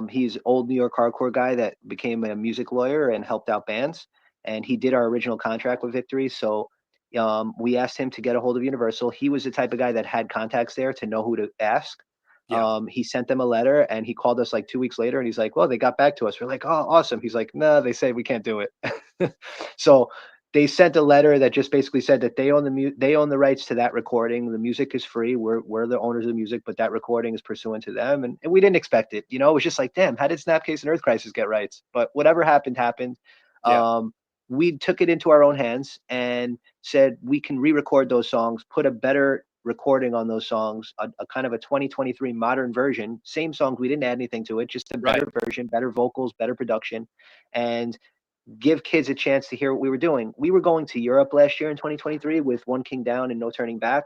He's an old New York hardcore guy that became a music lawyer and helped out bands. And he did our original contract with Victory. So we asked him to get a hold of Universal. He was the type of guy that had contacts there to know who to ask. Yeah. He sent them a letter and he called us like 2 weeks later and he's like, well, they got back to us. We're like, oh, awesome. He's like, no, they say we can't do it. So they sent a letter that just basically said that they own they own the rights to that recording. The music is free. We're the owners of the music, but that recording is pursuant to them. And we didn't expect it. You know, it was just like, damn, how did Snapcase and Earth Crisis get rights? But whatever happened, happened. Yeah. We took it into our own hands and said we can re-record those songs, put a better recording on those songs, a kind of a 2023 modern version. Same songs, we didn't add anything to it, just a Right. better version, better vocals, better production, and give kids a chance to hear what we were doing. We were going to Europe last year in 2023 with One King Down and No Turning Back.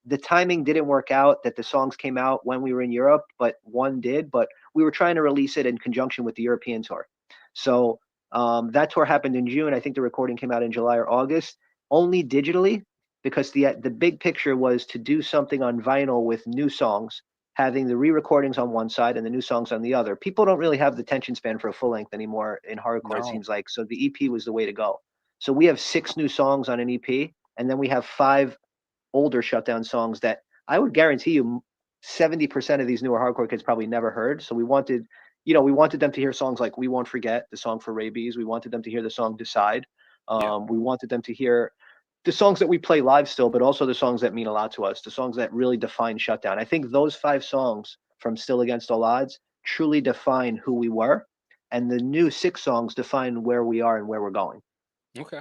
The timing didn't work out that the songs came out when we were in Europe, but one did. But we were trying to release it in conjunction with the European tour. So that tour happened in June. I think the recording came out in July or August, only digitally, because the big picture was to do something on vinyl with new songs, having the re-recordings on one side and the new songs on the other. People don't really have the attention span for a full length anymore in hardcore, it No. seems like. So the EP was the way to go. So we have 6 new songs on an EP, and then we have 5 older Shutdown songs that I would guarantee you 70% of these newer hardcore kids probably never heard. So we wanted, we wanted them to hear songs like We Won't Forget, the song for Raybeez. We wanted them to hear the song Decide. Yeah. We wanted them to hear the songs that we play live still, but also the songs that mean a lot to us, the songs that really define Shutdown. I think those 5 songs from Still Against All Odds truly define who we were. And the new 6 songs define where we are and where we're going. Okay.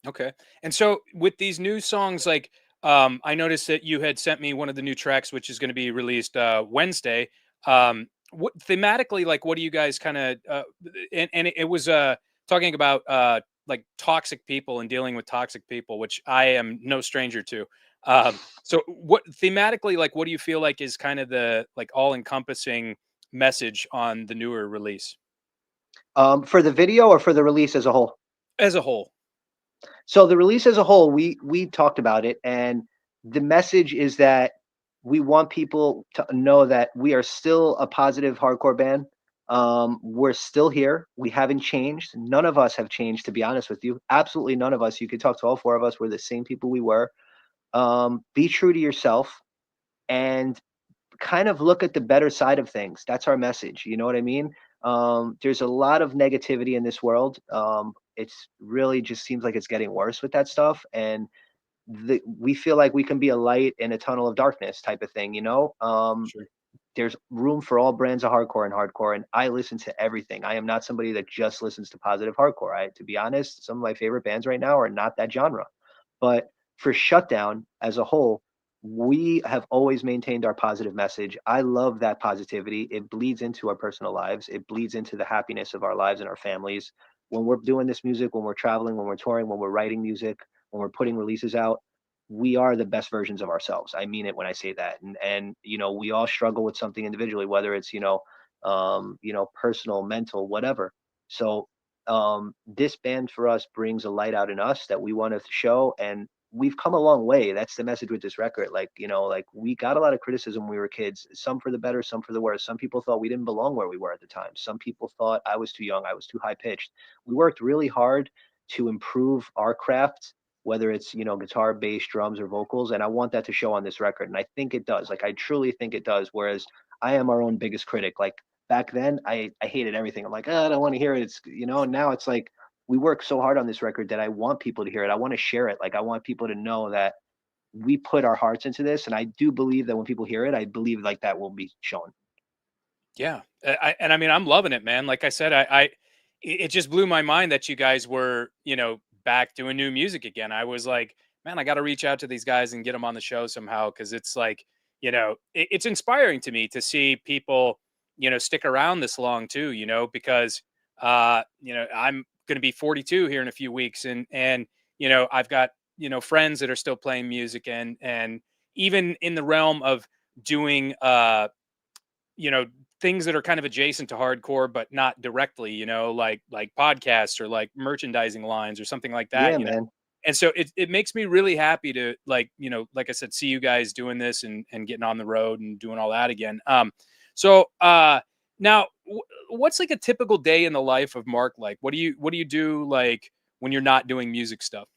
Okay. And so with these new songs, like I noticed that you had sent me one of the new tracks, which is going to be released Wednesday. What thematically, like, what do you guys kind of and it was talking about like toxic people and dealing with toxic people, which I am no stranger to. So what thematically, like, what do you feel like is kind of the like all encompassing message on the newer release For the video or for the release as a whole? as a whole? So the release as a whole, we talked about it, and the message is that we want people to know that we are still a positive hardcore band. We're still here. We haven't changed. None of us have changed, to be honest with you. Absolutely none of us. You could talk to all 4 of us. We're the same people we were. Be true to yourself and kind of look at the better side of things. That's our message. You know what I mean? There's a lot of negativity in this world. It's really just seems like it's getting worse with that stuff. And we feel like we can be a light in a tunnel of darkness type of thing, you know? Sure. There's room for all brands of hardcore, and I listen to everything. I am not somebody that just listens to positive hardcore. To be honest, some of my favorite bands right now are not that genre. But for Shutdown as a whole, we have always maintained our positive message. I love that positivity. It bleeds into our personal lives. It bleeds into the happiness of our lives and our families. When we're doing this music, when we're traveling, when we're touring, when we're writing music, when we're putting releases out, we are the best versions of ourselves. I mean it when I say that. And you know, we all struggle with something individually, whether it's, you know, personal, mental, whatever. So this band for us brings a light out in us that we want to show, and we've come a long way. That's the message with this record. Like, you know, like we got a lot of criticism when we were kids, some for the better, some for the worse. Some people thought we didn't belong where we were at the time. Some people thought I was too young, I was too high pitched. We worked really hard to improve our craft, whether it's, you know, guitar, bass, drums, or vocals. And I want that to show on this record. And I think it does. Like, I truly think it does. Whereas I am our own biggest critic. Like back then, I hated everything. I'm like, oh, I don't want to hear it. It's, you know, now it's like, we work so hard on this record that I want people to hear it. I want to share it. Like, I want people to know that we put our hearts into this. And I do believe that when people hear it, I believe like that will be shown. Yeah, and I mean, I'm loving it, man. Like I said, it just blew my mind that you guys were, back doing new music again. I was like, man, I got to reach out to these guys and get them on the show somehow, because it's like, it's inspiring to me to see people, stick around this long too. Because I'm going to be 42 here in a few weeks, and I've got friends that are still playing music, and even in the realm of doing you know things that are kind of adjacent to hardcore but not directly, like podcasts or like merchandising lines or something like that. Yeah, man. And so it makes me really happy to, like, like I said, see you guys doing this and getting on the road and doing all that again. So now what's like a typical day in the life of Mark? Like, what do you do, like, when you're not doing music stuff?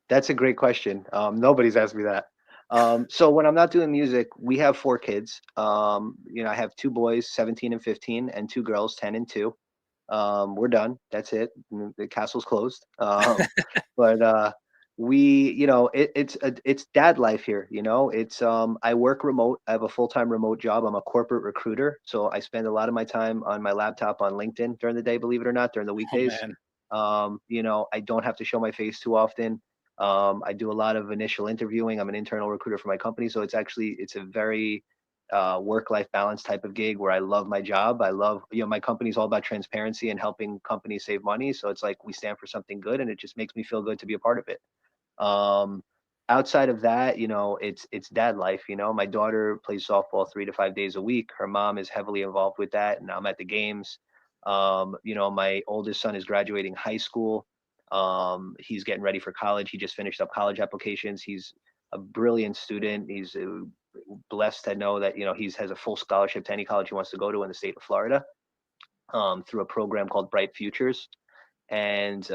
That's a great question. Nobody's asked me that. So when I'm not doing music, we have four kids. You know, I have two boys, 17 and 15, and two girls, 10 and 2. We're done. That's it. The castle's closed. But we, you know, it's dad life here. You know, it's I work remote. I have a full-time remote job. I'm a corporate recruiter, so I spend a lot of my time on my laptop on LinkedIn during the day. Believe it or not, during the Oh weekdays. man. You know, I don't have to show my face too often. I do a lot of initial interviewing. I'm an internal recruiter for my company, so it's a very work-life balance type of gig where I love my job. I love, you know, my company's all about transparency and helping companies save money. So it's like we stand for something good, and it just makes me feel good to be a part of it. Um, Outside of that, you know, it's dad life. You know, my daughter plays softball 3 to 5 days a week. Her mom is heavily involved with that, and I'm at the games. You know, my oldest son is graduating high school. He's getting ready for college. He just finished up college applications. He's a brilliant student. He's blessed to know that, you know, he has a full scholarship to any college he wants to go to in the state of Florida, through a program called Bright Futures. And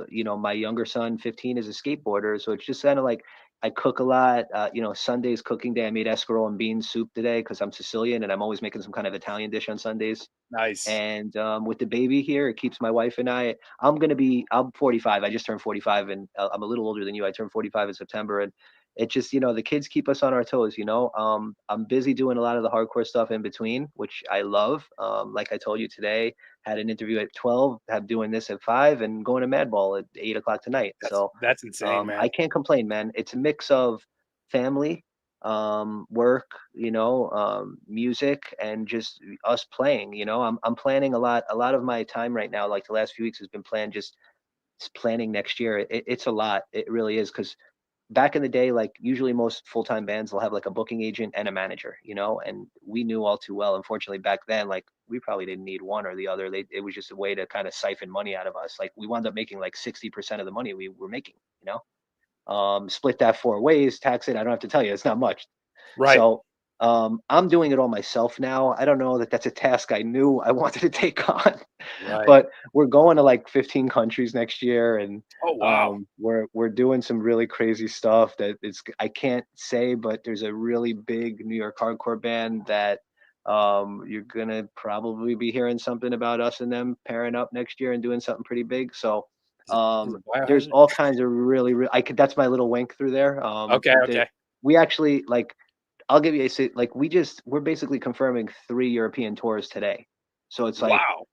you know, my younger son, 15, is a skateboarder, so it's just kind of like I cook a lot. You know, Sunday's cooking day. I made escarole and bean soup today because I'm Sicilian, and I'm always making some kind of Italian dish on Sundays. Nice. And with the baby here, it keeps my wife and I. I'm 45. I just turned 45, and I'm a little older than you. I turned 45 in September, and it just, you know, the kids keep us on our toes. You know, I'm busy doing a lot of the hardcore stuff in between, which I love. Like I told you today, had an interview at 12, have doing this at 5, and going to Madball at 8 o'clock tonight. that's So that's insane, I man. can't complain, man. It's a mix of family, work, you know, music, and just us playing. You know, I'm planning a lot. A lot of my time right now, like the last few weeks, has been planned just planning next year. It's a lot. It really is, because back in the day, like usually most full-time bands will have like a booking agent and a manager, you know, and we knew all too well. Unfortunately, back then, like we probably didn't need one or the other. It was just a way to kind of siphon money out of us. Like we wound up making like 60% of the money we were making, you know. Split that 4 ways, tax it. I don't have to tell you, it's not much. Right. So I'm doing it all myself now. I don't know that that's a task I knew I wanted to take on, Right. but we're going to like 15 countries next year, and Oh wow. we're doing some really crazy stuff that I can't say, but there's a really big New York hardcore band that you're gonna probably be hearing something about us and them pairing up next year and doing something pretty big. So Is it there's Biohazard? all kinds of really I could that's my little wink through there. Okay, okay. We actually, like, I'll give you like we're basically confirming 3 European tours today. So it's like Wow.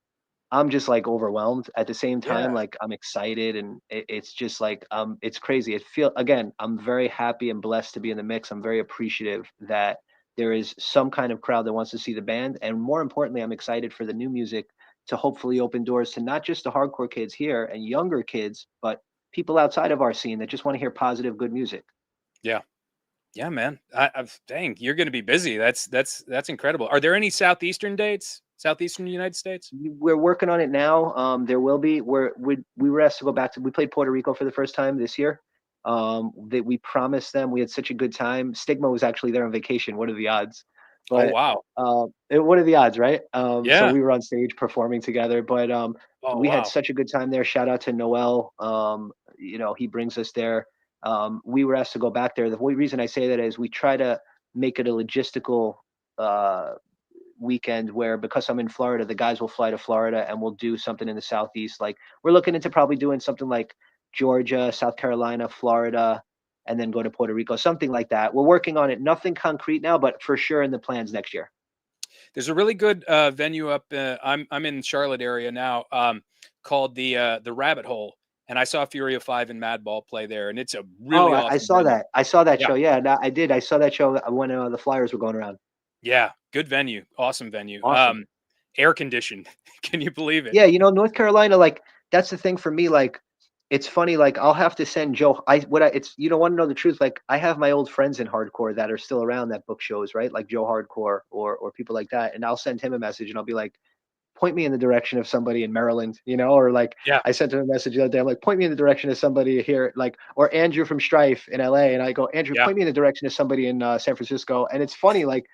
I'm just like overwhelmed at the same time. Yeah. Like I'm excited, and it's just like it's crazy. It feel again. I'm very happy and blessed to be in the mix. I'm very appreciative that there is some kind of crowd that wants to see the band, and more importantly, I'm excited for the new music to hopefully open doors to not just the hardcore kids here and younger kids, but people outside of our scene that just want to hear positive, good music. Yeah. Yeah, man. Dang, you're going to be busy. That's incredible. Are there any southeastern dates? Southeastern United States? We're working on it now. There will be. We were asked to go back to. We played Puerto Rico for the first time this year. That we promised them. We had such a good time. Stigma was actually there on vacation. What are the odds? Oh, But wow. what are the odds, right? So Yeah. we were on stage performing together. But Oh, we had wow. such a good time there. Shout out to Noel. He brings us there. We were asked to go back there. The only reason I say that is we try to make it a logistical uh, weekend where, because I'm in Florida, the guys will fly to Florida and we'll do something in the southeast. Like we're looking into probably doing something like Georgia, South Carolina, Florida, and then go to Puerto Rico, something like that. We're working on it. Nothing concrete now, but for sure in the plans next year. There's a really good venue up. I'm in Charlotte area now, called the Rabbit Hole, and I saw Fury of Five and Madball play there, and it's a Oh, really I awesome saw venue. that. I saw that Yeah, show. Yeah, I did. I saw that show when the flyers were going around. yeah, good venue, awesome venue. Awesome. Air conditioned. Can you believe it? Yeah, North Carolina, like that's the thing for me. Like, it's funny. Like, I'll have to send Joe. It's want to know the truth. Like, I have my old friends in hardcore that are still around that book shows, right? Like Joe Hardcore or people like that, and I'll send him a message and I'll be like, point me in the direction of somebody in Maryland, or like Yeah, I sent him a message the other day. I'm like, point me in the direction of somebody here, like, or Andrew from Strife in LA, and I go, Andrew, yeah, point me in the direction of somebody in San Francisco. And it's funny, like,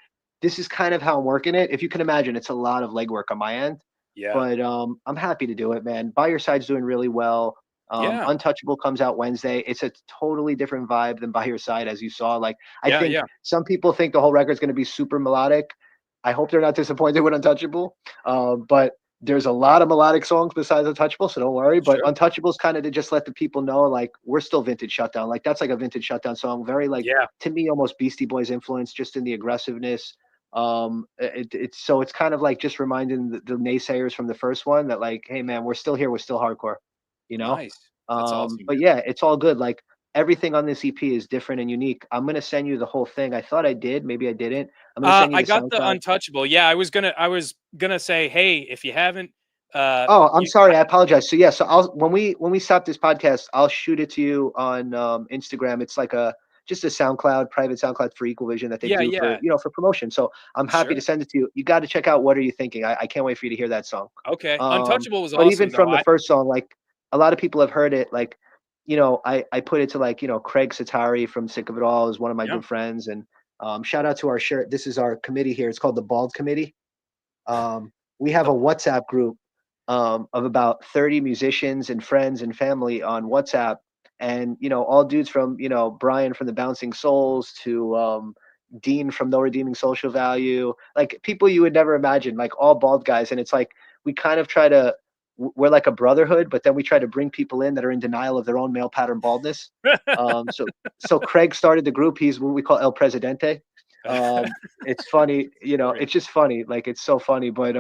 this is kind of how I'm working it. If you can imagine, it's a lot of legwork on my end, yeah, but I'm happy to do it, man. By Your Side's doing really well. yeah, Untouchable comes out Wednesday. It's a totally different vibe than By Your Side, as you saw. Like, I yeah, think yeah, some people think the whole record's going to be super melodic. I hope they're not disappointed with Untouchable. But there's a lot of melodic songs besides Untouchable, so don't worry. But sure, Untouchable's kind of to just let the people know, like, we're still vintage Shutdown. Like, that's like a vintage Shutdown song. Very, like, yeah, to me, almost Beastie Boys influence, just in the aggressiveness. It's kind of like just reminding the naysayers from the first one that, like, hey man, we're still here, we're still hardcore, you know. nice. That's awesome, But man. yeah, it's all good. Like, everything on this EP is different and unique. I'm gonna send you the whole thing. I thought I did, maybe I didn't. I'm gonna send you I the got the SoundCloud. Untouchable. Yeah, I was gonna say, hey, if you haven't, Oh, I'm you, sorry. I apologize. So yeah, so I'll when we stop this podcast, I'll shoot it to you on Instagram. It's like a just a SoundCloud, private SoundCloud for Equal Vision that they yeah, do for yeah, for promotion. So I'm happy to sure, send it to you. You got to check out What Are You Thinking? I can't wait for you to hear that song. okay. Untouchable was But even awesome though. from the first song, like a lot of people have heard it. Like, I put it to, like, Craig Satari from Sick of It All is one of my Yeah. good friends, and shout out to our shirt. This is our committee here. It's called the Bald Committee. We have The a WhatsApp group of about 30 musicians and friends and family on WhatsApp, and all dudes from Brian from the Bouncing Souls to Dean from No Redeeming Social Value, like people you would never imagine, like all bald guys, and it's like we kind of try to. We're like a brotherhood, but then we try to bring people in that are in denial of their own male pattern baldness. So Craig started the group. He's what we call El Presidente. Um, it's funny, Great. it's just funny, like it's so funny. But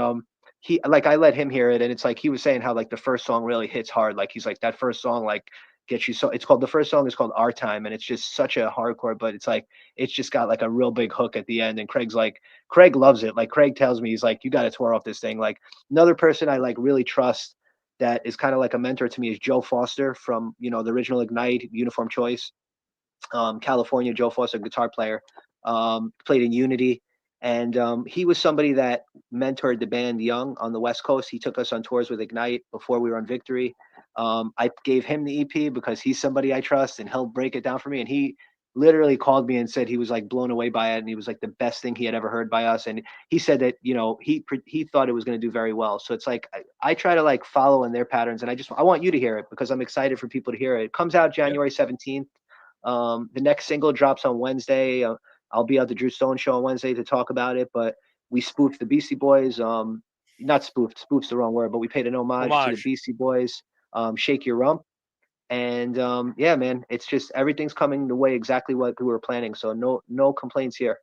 he like I let him hear it, and it's like he was saying how like the first song really hits hard. Like he's like that first song like gets you so. It's called the first song is called Our Time, and it's just such a hardcore, but it's like it's just got like a real big hook at the end. And Craig loves it. Like Craig tells me he's like, you got to tour off this thing. Like another person I like really trust that is kind of like a mentor to me is Joe Foster from the original Ignite, Uniform Choice, California. Joe Foster, guitar player, played in Unity, and he was somebody that mentored the band Young on the West Coast. He took us on tours with Ignite before we were on Victory. I gave him the EP because he's somebody I trust, and he'll break it down for me. And he literally called me and said he was like blown away by it, and he was like the best thing he had ever heard by us. And he said that he thought it was going to do very well. So it's like I try to like follow in their patterns, and I want you to hear it because I'm excited for people to hear it. It comes out Yeah. January 17th. The next single drops on Wednesday. I'll be at the Drew Stone show on Wednesday to talk about it. But we spoofed the Beastie Boys. Not spoofed. Spoof's the wrong word, but we paid an homage to the Homage. Beastie Boys. Shake Your Rump. And yeah, man, it's just everything's coming the way exactly what we were planning. So no complaints here.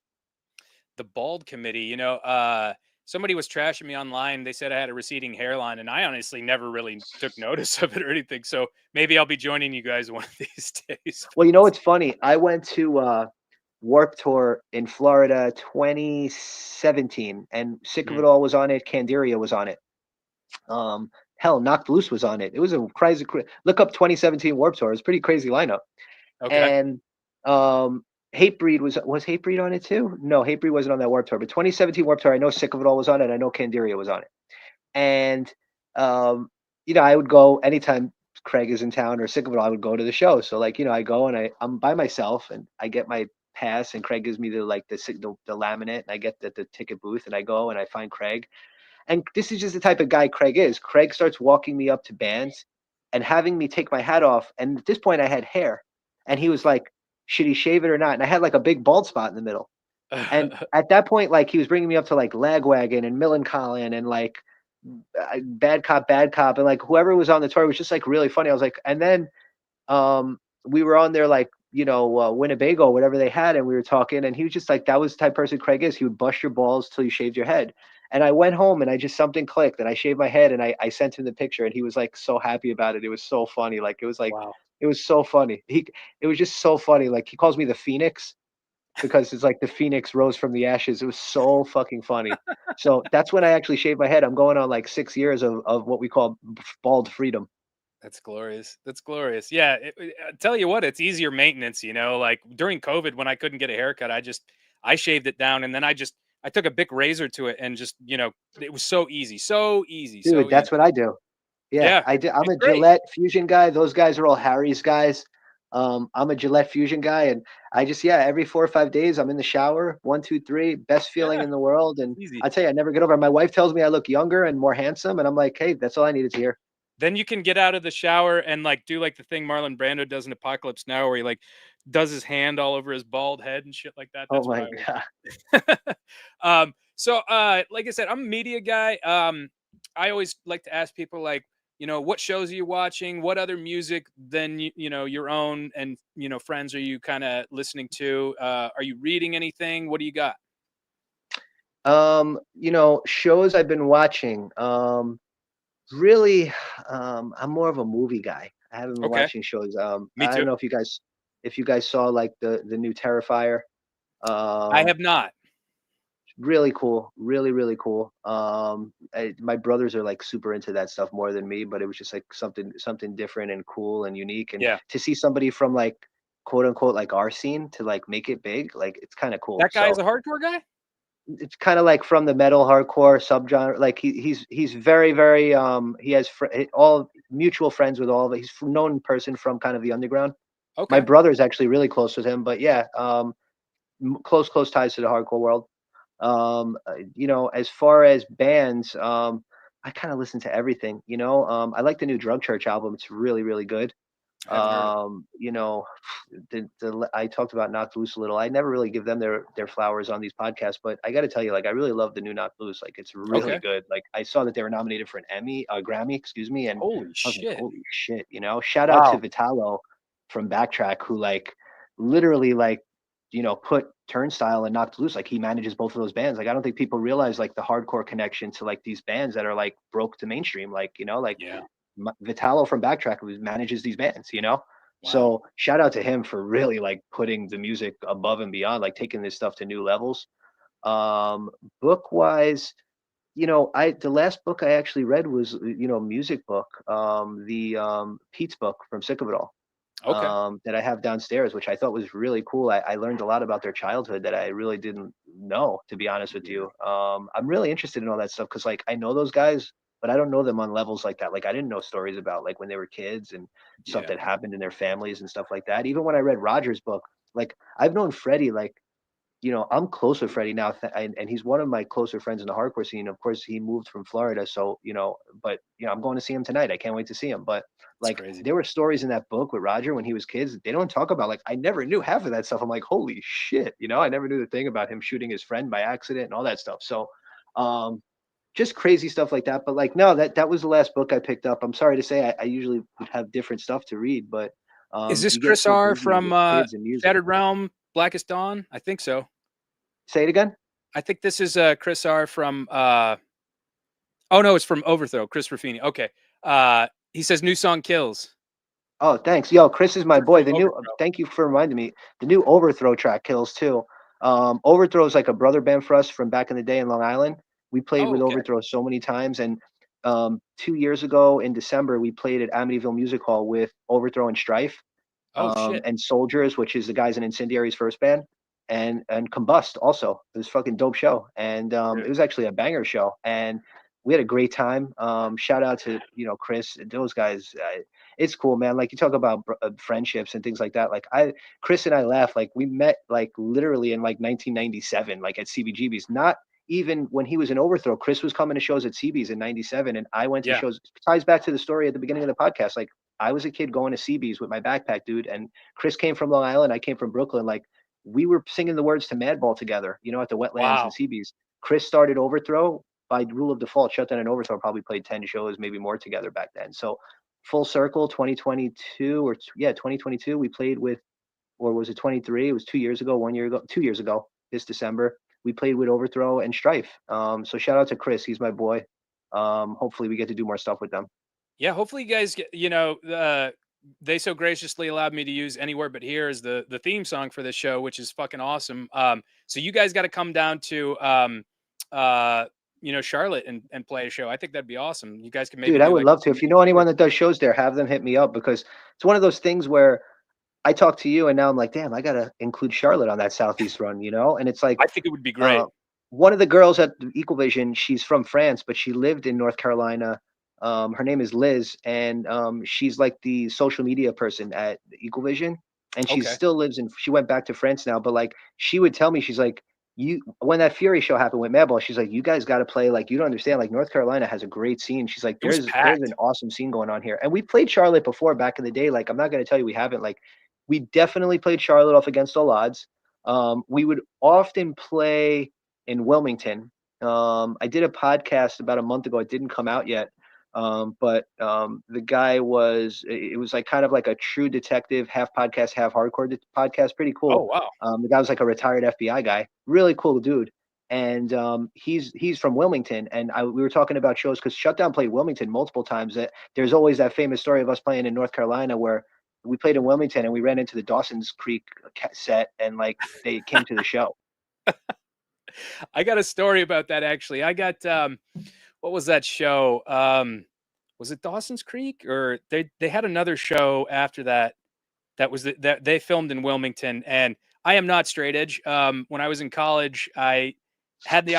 The Bald Committee. somebody was trashing me online. They said I had a receding hairline, and I honestly never really took notice of it or anything. So maybe I'll be joining you guys one of these days. Well, you know what's funny? I went to Warp Tour in Florida 2017, and Sick of Mhm. It All was on it. Candiria was on it. Um, hell, Knocked Loose was on it. It was a crazy. Look up 2017 Warp Tour. It's a pretty crazy lineup. Okay. And Hatebreed was Hatebreed on it too? No, Hatebreed wasn't on that Warp Tour. But 2017 Warp Tour, I know Sick of It All was on it. I know Candiria was on it. And um, I would go anytime Craig is in town or Sick of It All. I would go to the show. So like, I go and I'm by myself and I get my pass and Craig gives me the laminate and I get the ticket booth and I go and I find Craig. And this is just the type of guy Craig is. Craig starts walking me up to bands and having me take my hat off. And at this point, I had hair. And he was like, should he shave it or not? And I had like a big bald spot in the middle. And at that point, like he was bringing me up to like Lagwagon and Millencolin and like Bad Cop. And like whoever was on the tour was just like really funny. I was like, and then we were on there like, Winnebago, whatever they had, and we were talking, and he was just like, that was the type of person Craig is. He would bust your balls till you shaved your head. And I went home and I just something clicked and I shaved my head and I sent him the picture and he was like so happy about it. It was so funny. Wow. It was so funny. It was just so funny. Like he calls me the Phoenix because it's like the Phoenix rose from the ashes. It was so fucking funny. So that's when I actually shaved my head. I'm going on like 6 years of what we call bald freedom. That's glorious. That's glorious. Yeah, I tell you what, it's easier maintenance. Like during COVID when I couldn't get a haircut, I shaved it down, and then I took a big razor to it, and just it was so easy, so easy, Dude, so that's easy. what I do. Yeah, Yeah, I do. I'm it's a great. Gillette Fusion guy. Those guys are all Harry's guys. I'm a Gillette Fusion guy, and I just every 4 or 5 days I'm in the shower. 1, 2, 3, best feeling Yeah, in the world. And easy. I tell you, I never get over it. My wife tells me I look younger and more handsome, and I'm like, hey, that's all I needed to hear. Then you can get out of the shower and like do like the thing Marlon Brando does in Apocalypse Now, where he like does his hand all over his bald head and shit like that. Oh That's what my I god. would. So like I said, I'm a media guy. I always like to ask people like, what shows are you watching? What other music than your own and friends are you kind of listening to? Are you reading anything? What do you got? Shows I've been watching. Really, I'm more of a movie guy. I haven't been Okay, watching shows. me I don't too. know if you guys saw like the new Terrifier. I Um, have not. Really cool, really really cool. My brothers are like super into that stuff more than me, but it was just like something different and cool and unique. And Yeah, to see somebody from like quote unquote like our scene to like make it big, like it's kind of cool. that guy is So a hardcore guy. it's kind of like from the metal hardcore subgenre. Like he's very very he has all mutual friends with all of it. He's known person from kind of the underground. My Okay, brother's actually really close with him, but yeah, close ties to the hardcore world. As far as bands, I kind of listen to everything. I like the new Drug Church album. It's really really good. I haven't heard of it. You know, I talked about Knocked Loose a little. I never really give them their flowers on these podcasts, but I got to tell you, like, I really love the new Knocked Loose. Like, it's really Okay, good. Like, I saw that they were nominated for an Grammy, excuse me, and holy I was like, shit! holy shit. Shout out to Wow. Vitalo from Backtrack, who like literally like put Turnstile and Knocked Loose. Like, he manages both of those bands. Like, I don't think people realize like the hardcore connection to like these bands that are like broke to mainstream. Like, like Yeah. Vitalo from Backtrack who manages these bands. Wow. So shout out to him for really like putting the music above and beyond, like taking this stuff to new levels. Um, Book wise, the last book I actually read was music book, the Pete's book from Sick of It All, Okay. that I have downstairs, which I thought was really cool. I learned a lot about their childhood that I really didn't know, to be honest with Yeah. you. I'm really interested in all that stuff because, like, I know those guys, but I don't know them on levels like that. Like, I didn't know stories about like when they were kids and stuff Yeah. that happened in their families and stuff like that. Even when I read Roger's book, like I've known Freddie like I'm close with Freddie now, and he's one of my closer friends in the hardcore scene. Of course, he moved from Florida, so but I'm going to see him tonight. I can't wait to see him. But It's like, crazy. there were stories in that book with Roger when he was kids. They don't talk about like I never knew half of that stuff. I'm like, holy shit, I never knew the thing about him shooting his friend by accident and all that stuff. So, um, just crazy stuff like that. But like, no, that was the last book I picked up. I'm sorry to say, I usually would have different stuff to read, but Is this you get Chris so R busy from with kids and music. Shattered Realm, Blackest Dawn? I think so. Say it again. I think this is Chris R from oh no, it's from Overthrow, Chris Ruffini. Okay. He says new song kills Oh, thanks. Yo, Chris is my boy. from The new Overthrow. thank you for reminding me. The new Overthrow track kills too. Overthrow is like a brother band for us from back in the day in Long Island. We played Oh, with okay. Overthrow so many times, and 2 years ago in December we played at Amityville Music Hall with Overthrow and Strife, Oh shit. and Soldiers, which is the guys in Incendiary's first band, and Combust also. It was a fucking dope show, and it Dude. was actually a banger show, and we had a great time. Shout out to Chris, those guys. It's cool, man. Like you talk about friendships and things like that. Like Chris and I laugh. Like we met like literally in like 1997, like at CBGB's. Not even when he was in Overthrow. Chris was coming to shows at CB's in '97, and I went to Yeah. shows. Ties back to the story at the beginning of the podcast. Like I was a kid going to CB's with my backpack, dude, and Chris came from Long Island. I came from Brooklyn. Like we were singing the words to Madball together, at the wetlands and Wow. CB's. Chris started Overthrow by rule of default. Shutdown and Overthrow probably played 10 shows, maybe more together back then. So full circle, 2022 2022, we played with, or was it 23? It was 2 years ago, 1 year ago, 2 years ago, this December. We played with Overthrow and Strife. So shout out to Chris. He's my boy. Hopefully we get to do more stuff with them. Yeah, hopefully you guys get, they so graciously allowed me to use Anywhere But Here as the theme song for this show, which is fucking awesome. So you guys got to come down to uh Charlotte and play a show. I think that'd be awesome. You guys can maybe Dude, I do would like a love to. If you mini know tour. anyone that does shows there, have them hit me up, because it's one of those things where I talk to you and now I'm like, damn, I gotta include Charlotte on that Southeast run, and it's like I think it would be uh, great. one of the girls at the Equal Vision, she's from France, but she lived in North Carolina. Her name is Liz, and she's like the social media person at the Equal Vision, and she Okay. still lives in. She went back to France now, but like she would tell me, she's like, you when that Fury show happened with Madball, she's like, you guys got to play. Like you don't understand. Like North Carolina has a great scene. She's like, It was there's an packed. awesome scene going on here, and we played Charlotte before back in the day. Like I'm not gonna tell you we haven't. Like we definitely played Charlotte off against all odds. We would often play in Wilmington. I did a podcast about a month ago. It didn't come out yet. But the guy it was like kind of like a true detective, half podcast, half hardcore podcast. Pretty Oh cool. wow. The guy was like a retired FBI guy, really cool dude. And he's from Wilmington. And we were talking about shows because Shutdown played Wilmington multiple times. There's always that famous story of us playing in North Carolina where we played in Wilmington and we ran into the Dawson's Creek set, and like they came to the show. I got a story about that actually. I got what was that show? Was it Dawson's Creek, or they had another show after that that was that they filmed in Wilmington. And I am not straight edge. When I was in college, I had the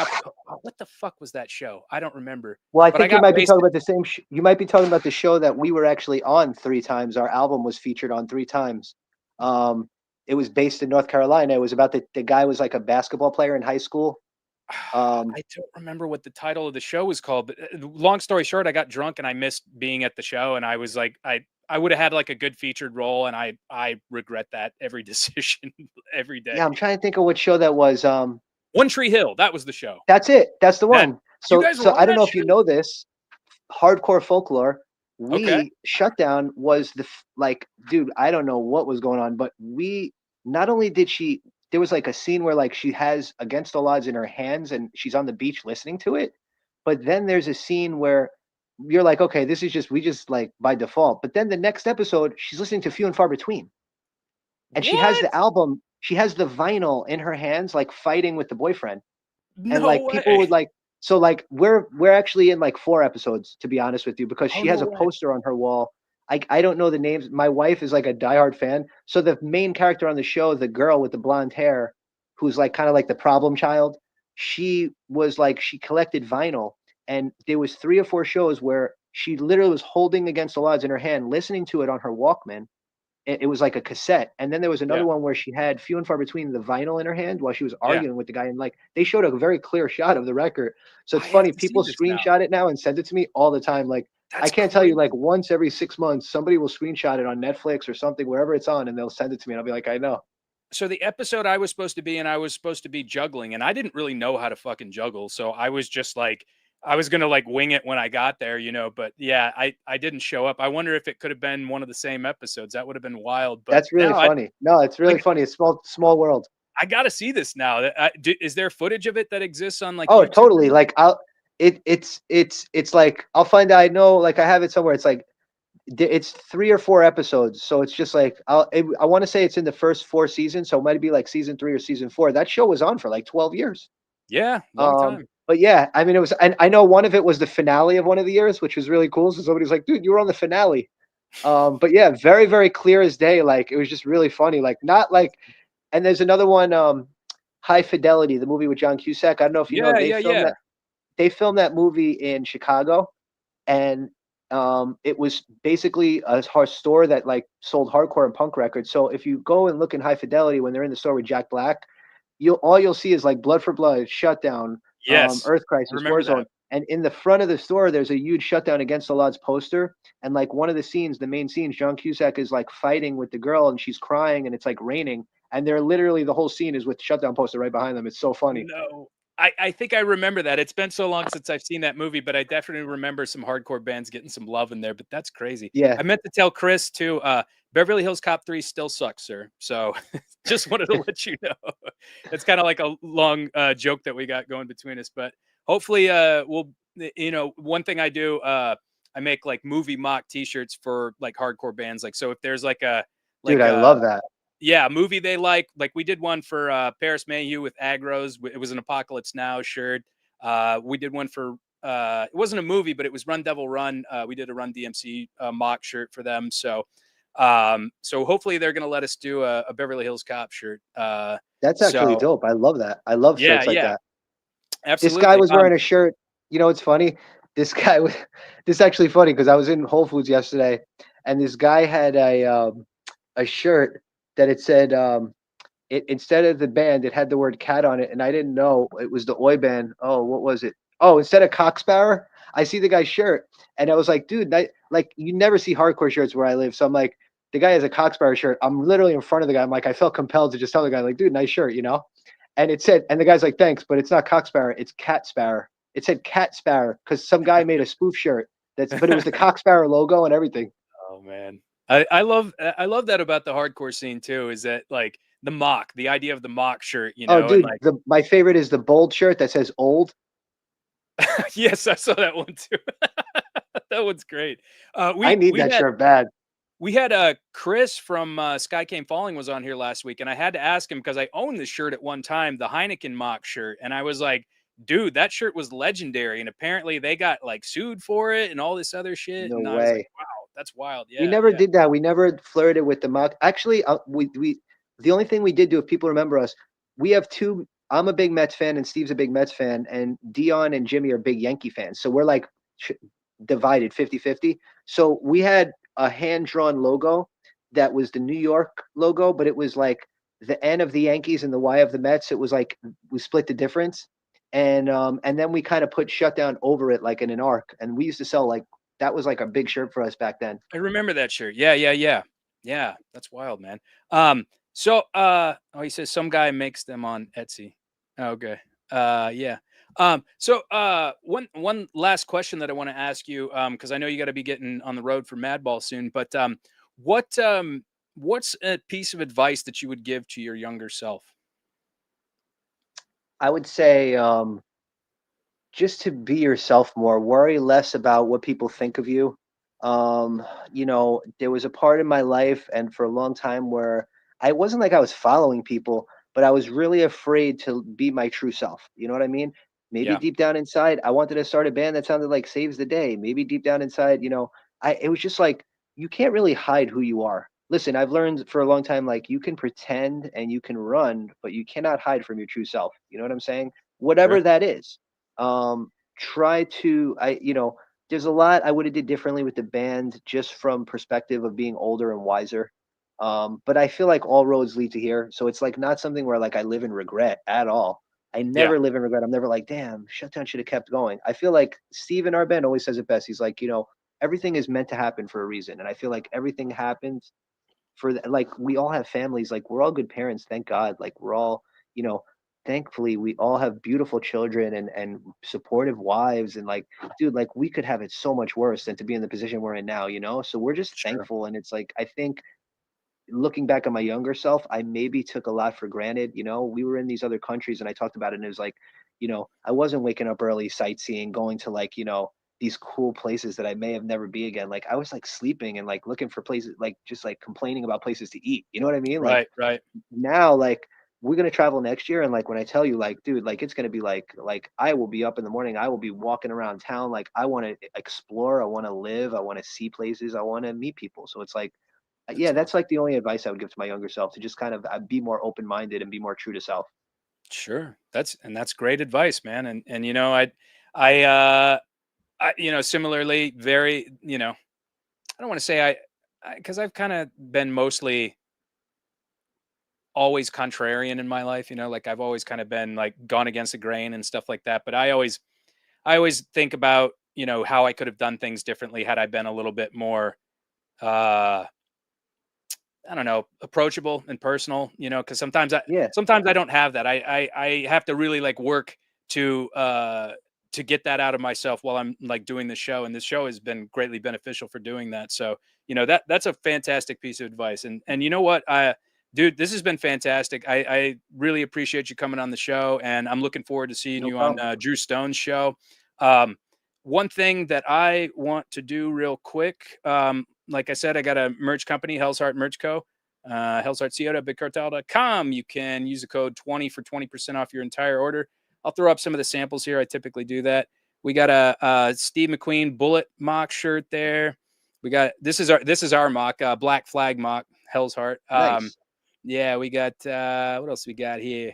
what the fuck was that show? I don't remember. Well, I But I think you got might be talking wasted. about the same. You might be talking about the show that we were actually on 3 times. Our album was featured on 3 times. Um, it was based in North Carolina. It was about the guy was like a basketball player in high school. I don't remember what the title of the show was called, but long story short, I got drunk and I missed being at the show, and I was like, I would have had like a good featured role, and I regret that every decision every day. Yeah, I'm trying to think of what show that was. One Tree Hill, that was the show. That's it. That's the That one. you So, guys were so on I don't that know if you shit? know this. Hardcore folklore. Okay. We Shutdown was like, dude, I don't know what was going on, but we not only did she. There was like a scene where like she has Against All Odds in her hands and she's on the beach listening to it, but then there's a scene where you're like, okay, this is just we just like by default. But then the next episode, she's listening to Few and Far Between, and she has What? the album, she has the vinyl in her hands, like fighting with the boyfriend, and No like people way. would like. So like we're actually in like 4 episodes, to be honest with you, because Oh she has no a way. poster on her wall. I don't know the names. My wife is like a diehard fan. So the main character on the show, the girl with the blonde hair, who's like kind of like the problem child, she was like she collected vinyl, and there was 3 or 4 shows where she literally was holding Against the Odds in her hand, listening to it on her Walkman. It was like a cassette. And then there was Yeah. another one where she had Few and Far Between the vinyl in her hand while she was Yeah. arguing with the guy. And like they showed a very clear shot of the record. So it's I have funny. to see People this now. screenshot it now and send it to me all the time. Like I That's can't tell you, like crazy. once every 6 months, somebody will screenshot it on Netflix or something, wherever it's on, and they'll send it to me. And I'll be like, I know. So the episode I was supposed to be in, I was supposed to be juggling, and I didn't really know how to fucking juggle. So I was just like, I was gonna like wing it when I got there, But yeah, I didn't show up. I wonder if it could have been one of the same episodes. That would have been wild. But That's really now I funny. No, it's really like funny. It's small world. I gotta see this now. Is there footage of it that exists on like Oh, YouTube? totally. Like it's like I'll find out. I know, like I have it somewhere. It's like it's 3 or 4 episodes, so it's just like I want to say it's in the first 4 seasons, so it might be like season 3 or season 4. That show was on for like 12 years. Yeah, long time. But yeah, I mean, it was, and I know one of it was the finale of one of the years, which was really cool. So somebody was like, "Dude, you were on the finale." But yeah, very, very clear as day. Like it was just really funny. Like not like, and there's another one, High Fidelity, the movie with John Cusack. I don't know if you know, Yeah, yeah, yeah. they filmed that movie in Chicago, and it was basically a store that like sold hardcore and punk records. So if you go and look in High Fidelity when they're in the store with Jack Black, you'll see is like Blood for Blood, Shutdown, Yes, Earth I Crisis, remember Warzone, that. and in the front of the store there's a huge Shutdown Against the Odds poster. And like one of the scenes, the main scenes, John Cusack is like fighting with the girl and she's crying and it's like raining, and they're literally, the whole scene is with Shutdown poster right behind them. It's so funny. No. I think I remember that. It's been so long since I've seen that movie, but I definitely remember some hardcore bands getting some love in there, but that's crazy. Yeah. I meant to tell Chris too, Beverly Hills Cop 3 still sucks, sir. So just wanted to let you know. It's kind of like a long joke that we got going between us, but hopefully one thing I do, I make like movie mock t-shirts for like hardcore bands. Like, so if there's like a, Dude, like I a love that. yeah, a movie they like we did one for Paris Mayhew with Agros. It was an Apocalypse Now shirt. We did one for it wasn't a movie, but it was Run Devil Run. We did a Run DMC mock shirt for them. So hopefully they're gonna let us do a Beverly Hills Cop shirt. That's actually So dope. I love that. I love yeah, shirts like yeah, that. This guy absolutely. was wearing a shirt. You know, it's funny. This guy was. This is actually funny because I was in Whole Foods yesterday, and this guy had a shirt that it said, it, instead of the band, it had the word cat on it, and I didn't know it was the Oi band. Oh, what was it? Oh, instead of Cocksparrow, I see the guy's shirt, and I was like, dude, like you never see hardcore shirts where I live, so I'm like, the guy has a Cocksparrow shirt. I'm literally in front of the guy. I'm like, I felt compelled to just tell the guy, like, dude, nice shirt, you know. And it said, and the guy's like, thanks, but it's not Cocksparrow, it's Cat Sparrow. It said Cat Sparrow because some guy made a spoof shirt but it was the Cocksparrow logo and everything. Oh man, I love that about the hardcore scene too. Is that like the idea of the mock shirt, Oh, and dude, like my favorite is the bold shirt that says old. yes, I saw that one too. That one's great. I We need we that had shirt bad. we had Chris from Sky Came Falling was on here last week, and I had to ask him because I owned this shirt at one time, the Heineken mock shirt, and I was like, dude, that shirt was legendary, and apparently they got like sued for it and all this other shit, No and I was like, way. wow, that's wild. We Yeah, never yeah, did that. We never flirted with the mock. Actually, we the only thing we did do, if people remember us, we have two. I'm a big Mets fan, and Steve's a big Mets fan, and Dion and Jimmy are big Yankee fans. So we're like divided 50-50. So we had a hand drawn logo that was the New York logo, but it was like the N of the Yankees and the Y of the Mets. It was like we split the difference. And then we kind of put Shutdown over it like in an arc. And we used to sell like, that was like a big shirt for us back then. I remember that shirt. Yeah, yeah, yeah, yeah. That's wild, man. Oh, he says some guy makes them on Etsy. Okay. Yeah. One last question that I want to ask you, because I know you got to be getting on the road for Madball soon, but what what's a piece of advice that you would give to your younger self? I would say, just to be yourself more, worry less about what people think of you. You know, there was a part in my life and for a long time where I wasn't like I was following people, but I was really afraid to be my true self. You know what I mean? Maybe Yeah, deep down inside, I wanted to start a band that sounded like Saves the Day. Maybe deep down inside, it was just like you can't really hide who you are. Listen, I've learned for a long time, like you can pretend and you can run, but you cannot hide from your true self. You know what I'm saying? sure, Whatever that is. Try to, there's a lot I would have did differently with the band just from perspective of being older and wiser. But I feel like all roads lead to here, so it's like not something where like I live in regret at all. I yeah, never live in regret. I'm never like, damn, Shutdown should have kept going. I feel like Steve in our band always says it best. He's like, everything is meant to happen for a reason, and I feel like everything happens for like we all have families, like we're all good parents, thank God, like we're all, you know thankfully we all have beautiful children and supportive wives, and like, dude, like we could have it so much worse than to be in the position we're in now, so we're just sure. thankful. And it's like, I think looking back at my younger self, I maybe took a lot for granted. You know, we were in these other countries, and I talked about it, and it was like, I wasn't waking up early, sightseeing, going to like, these cool places that I may have never be again. Like I was like sleeping and like looking for places, like just like complaining about places to eat. You know what I mean? Like Right, right. now, like we're gonna travel next year, and like when I tell you, like, dude, like it's gonna be like I will be up in the morning, I will be walking around town, like I want to explore, I want to live, I want to see places, I want to meet people. So it's like, That's yeah, that's awesome. like the only advice I would give to my younger self, to just kind of be more open minded and be more true to self. Sure. That's great advice, man. And I similarly very, I don't want to say because I've kind of been mostly always contrarian in my life, like I've always kind of been like gone against the grain and stuff like that. But I always think about, how I could have done things differently had I been a little bit more uh I don't know, approachable and personal, because Yeah. sometimes I don't have that. I have to really like work to get that out of myself while I'm like doing the show. And this show has been greatly beneficial for doing that. So, that's a fantastic piece of advice. And you know what? Dude, this has been fantastic. I really appreciate you coming on the show, and I'm looking forward to seeing No you on problem. Drew Stone's show. Um, One thing that I want to do real quick, like I said, I got a merch company, Hell's Heart Merch Co. Hell's Heart CO, bigcartel.com. You can use the code 20 for 20% off your entire order. I'll throw up some of the samples here. I typically do that. We got a Steve McQueen bullet mock shirt there. We got this is our mock, Black Flag mock, Hell's Heart. Nice. Yeah, we got what else we got here?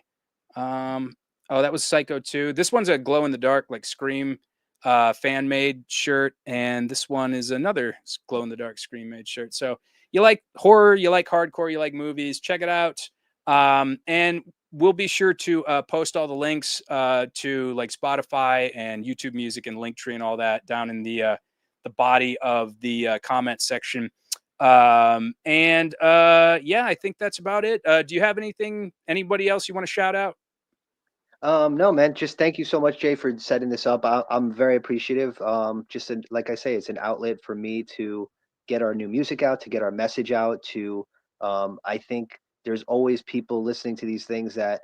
Um, oh, that was Psycho 2. This one's a glow in the dark, like Scream fan made shirt, and this one is another glow in the dark Scream made shirt. So you like horror, you like hardcore, you like movies, check it out. And we'll be sure to post all the links to like Spotify and YouTube Music and Linktree and all that down in the body of the comment section. And yeah, I think that's about it. Do you have anybody else you want to shout out? No, man, just thank you so much, Jay, for setting this up. I'm very appreciative. Like I say, it's an outlet for me to get our new music out, to get our message out. I think there's always people listening to these things that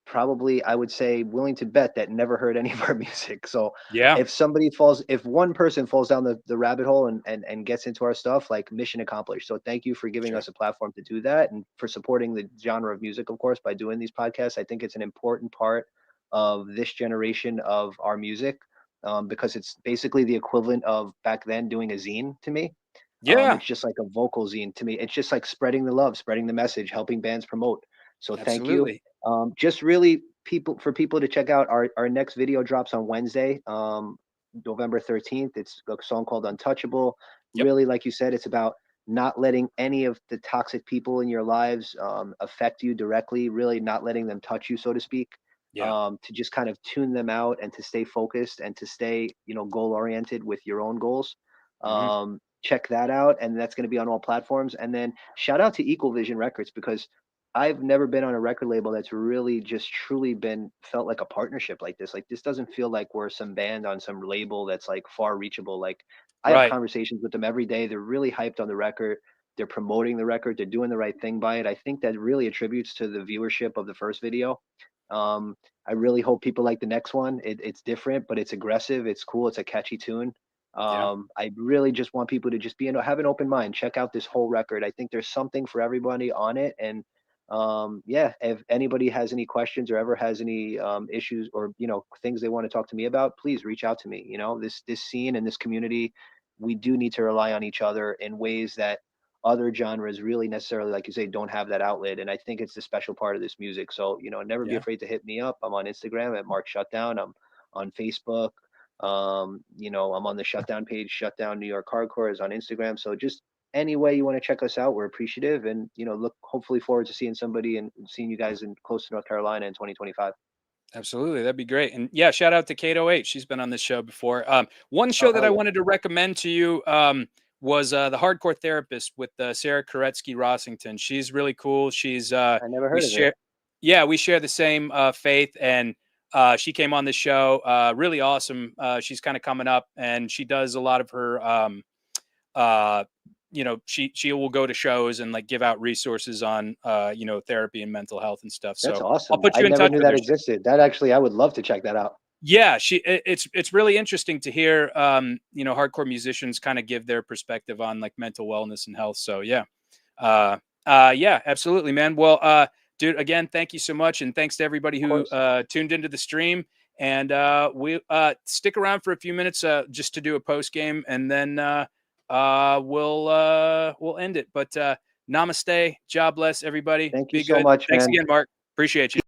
probably, I would say, willing to bet that never heard any of our music. So Yeah, if one person falls down the rabbit hole and gets into our stuff, like mission accomplished. So thank you for giving sure. us a platform to do that, and for supporting the genre of music, of course, by doing these podcasts. I think it's an important part of this generation of our music, because it's basically the equivalent of back then doing a zine to me. Yeah, It's just like a vocal zine to me. It's just like spreading the love, spreading the message, helping bands promote. So thank you. absolutely. Just really people to check out, our next video drops on Wednesday, November 13th. It's a song called Untouchable. Yep. Really, like you said, it's about not letting any of the toxic people in your lives affect you directly, really not letting them touch you, so to speak. Yeah. To just kind of tune them out and to stay focused and to stay, goal oriented with your own goals. Hmm. Check that out, and that's going to be on all platforms. And then shout out to Equal Vision Records, because I've never been on a record label that's really just truly been felt like a partnership like this. Like this doesn't feel like we're some band on some label that's like far reachable. Like I have Right. conversations with them every day. They're really hyped on the record. They're promoting the record. They're doing the right thing by it. I think that really attributes to the viewership of the first video. I really hope people like the next one. It's different, but it's aggressive. It's cool. It's a catchy tune. Yeah. I really just want people to just have an open mind. Check out this whole record. I think there's something for everybody on it. And yeah, if anybody has any questions or ever has any issues, or things they want to talk to me about, please reach out to me. This scene and this community, we do need to rely on each other in ways that other genres really necessarily, like you say, don't have that outlet. And I think it's the special part of this music. So never be Yeah. afraid to hit me up. I'm on Instagram at Mark Shutdown. I'm on Facebook. I'm on the Shutdown page. Shutdown New York Hardcore is on Instagram. So just any way you want to check us out, we're appreciative, and look hopefully forward to seeing somebody and seeing you guys in close to North Carolina in 2025. Absolutely. That'd be great. And yeah, shout out to Kate '08. She's been on this show before. One Oh, show that hell I yeah. wanted to recommend to you was The Hardcore Therapist with Sarah Koretsky Rossington. She's really cool. I never We heard of it. share, yeah, we share the same faith. And she came on the show. Really awesome. She's kind of coming up, and she does a lot of her uh, she will go to shows and like give out resources on therapy and mental health and stuff. That's So I'll awesome. put I you in never touch knew with that her. existed. That actually, I would love to check that out. Yeah, it's really interesting to hear hardcore musicians kind of give their perspective on like mental wellness and health. So yeah. Yeah, absolutely, man. Well, dude, again, thank you so much, and thanks to everybody Of who course. tuned into the stream. And we stick around for a few minutes just to do a post game, and then we'll end it. But namaste, God bless everybody. Thank you Be so good. much, Thanks man. again, Mark. Appreciate you.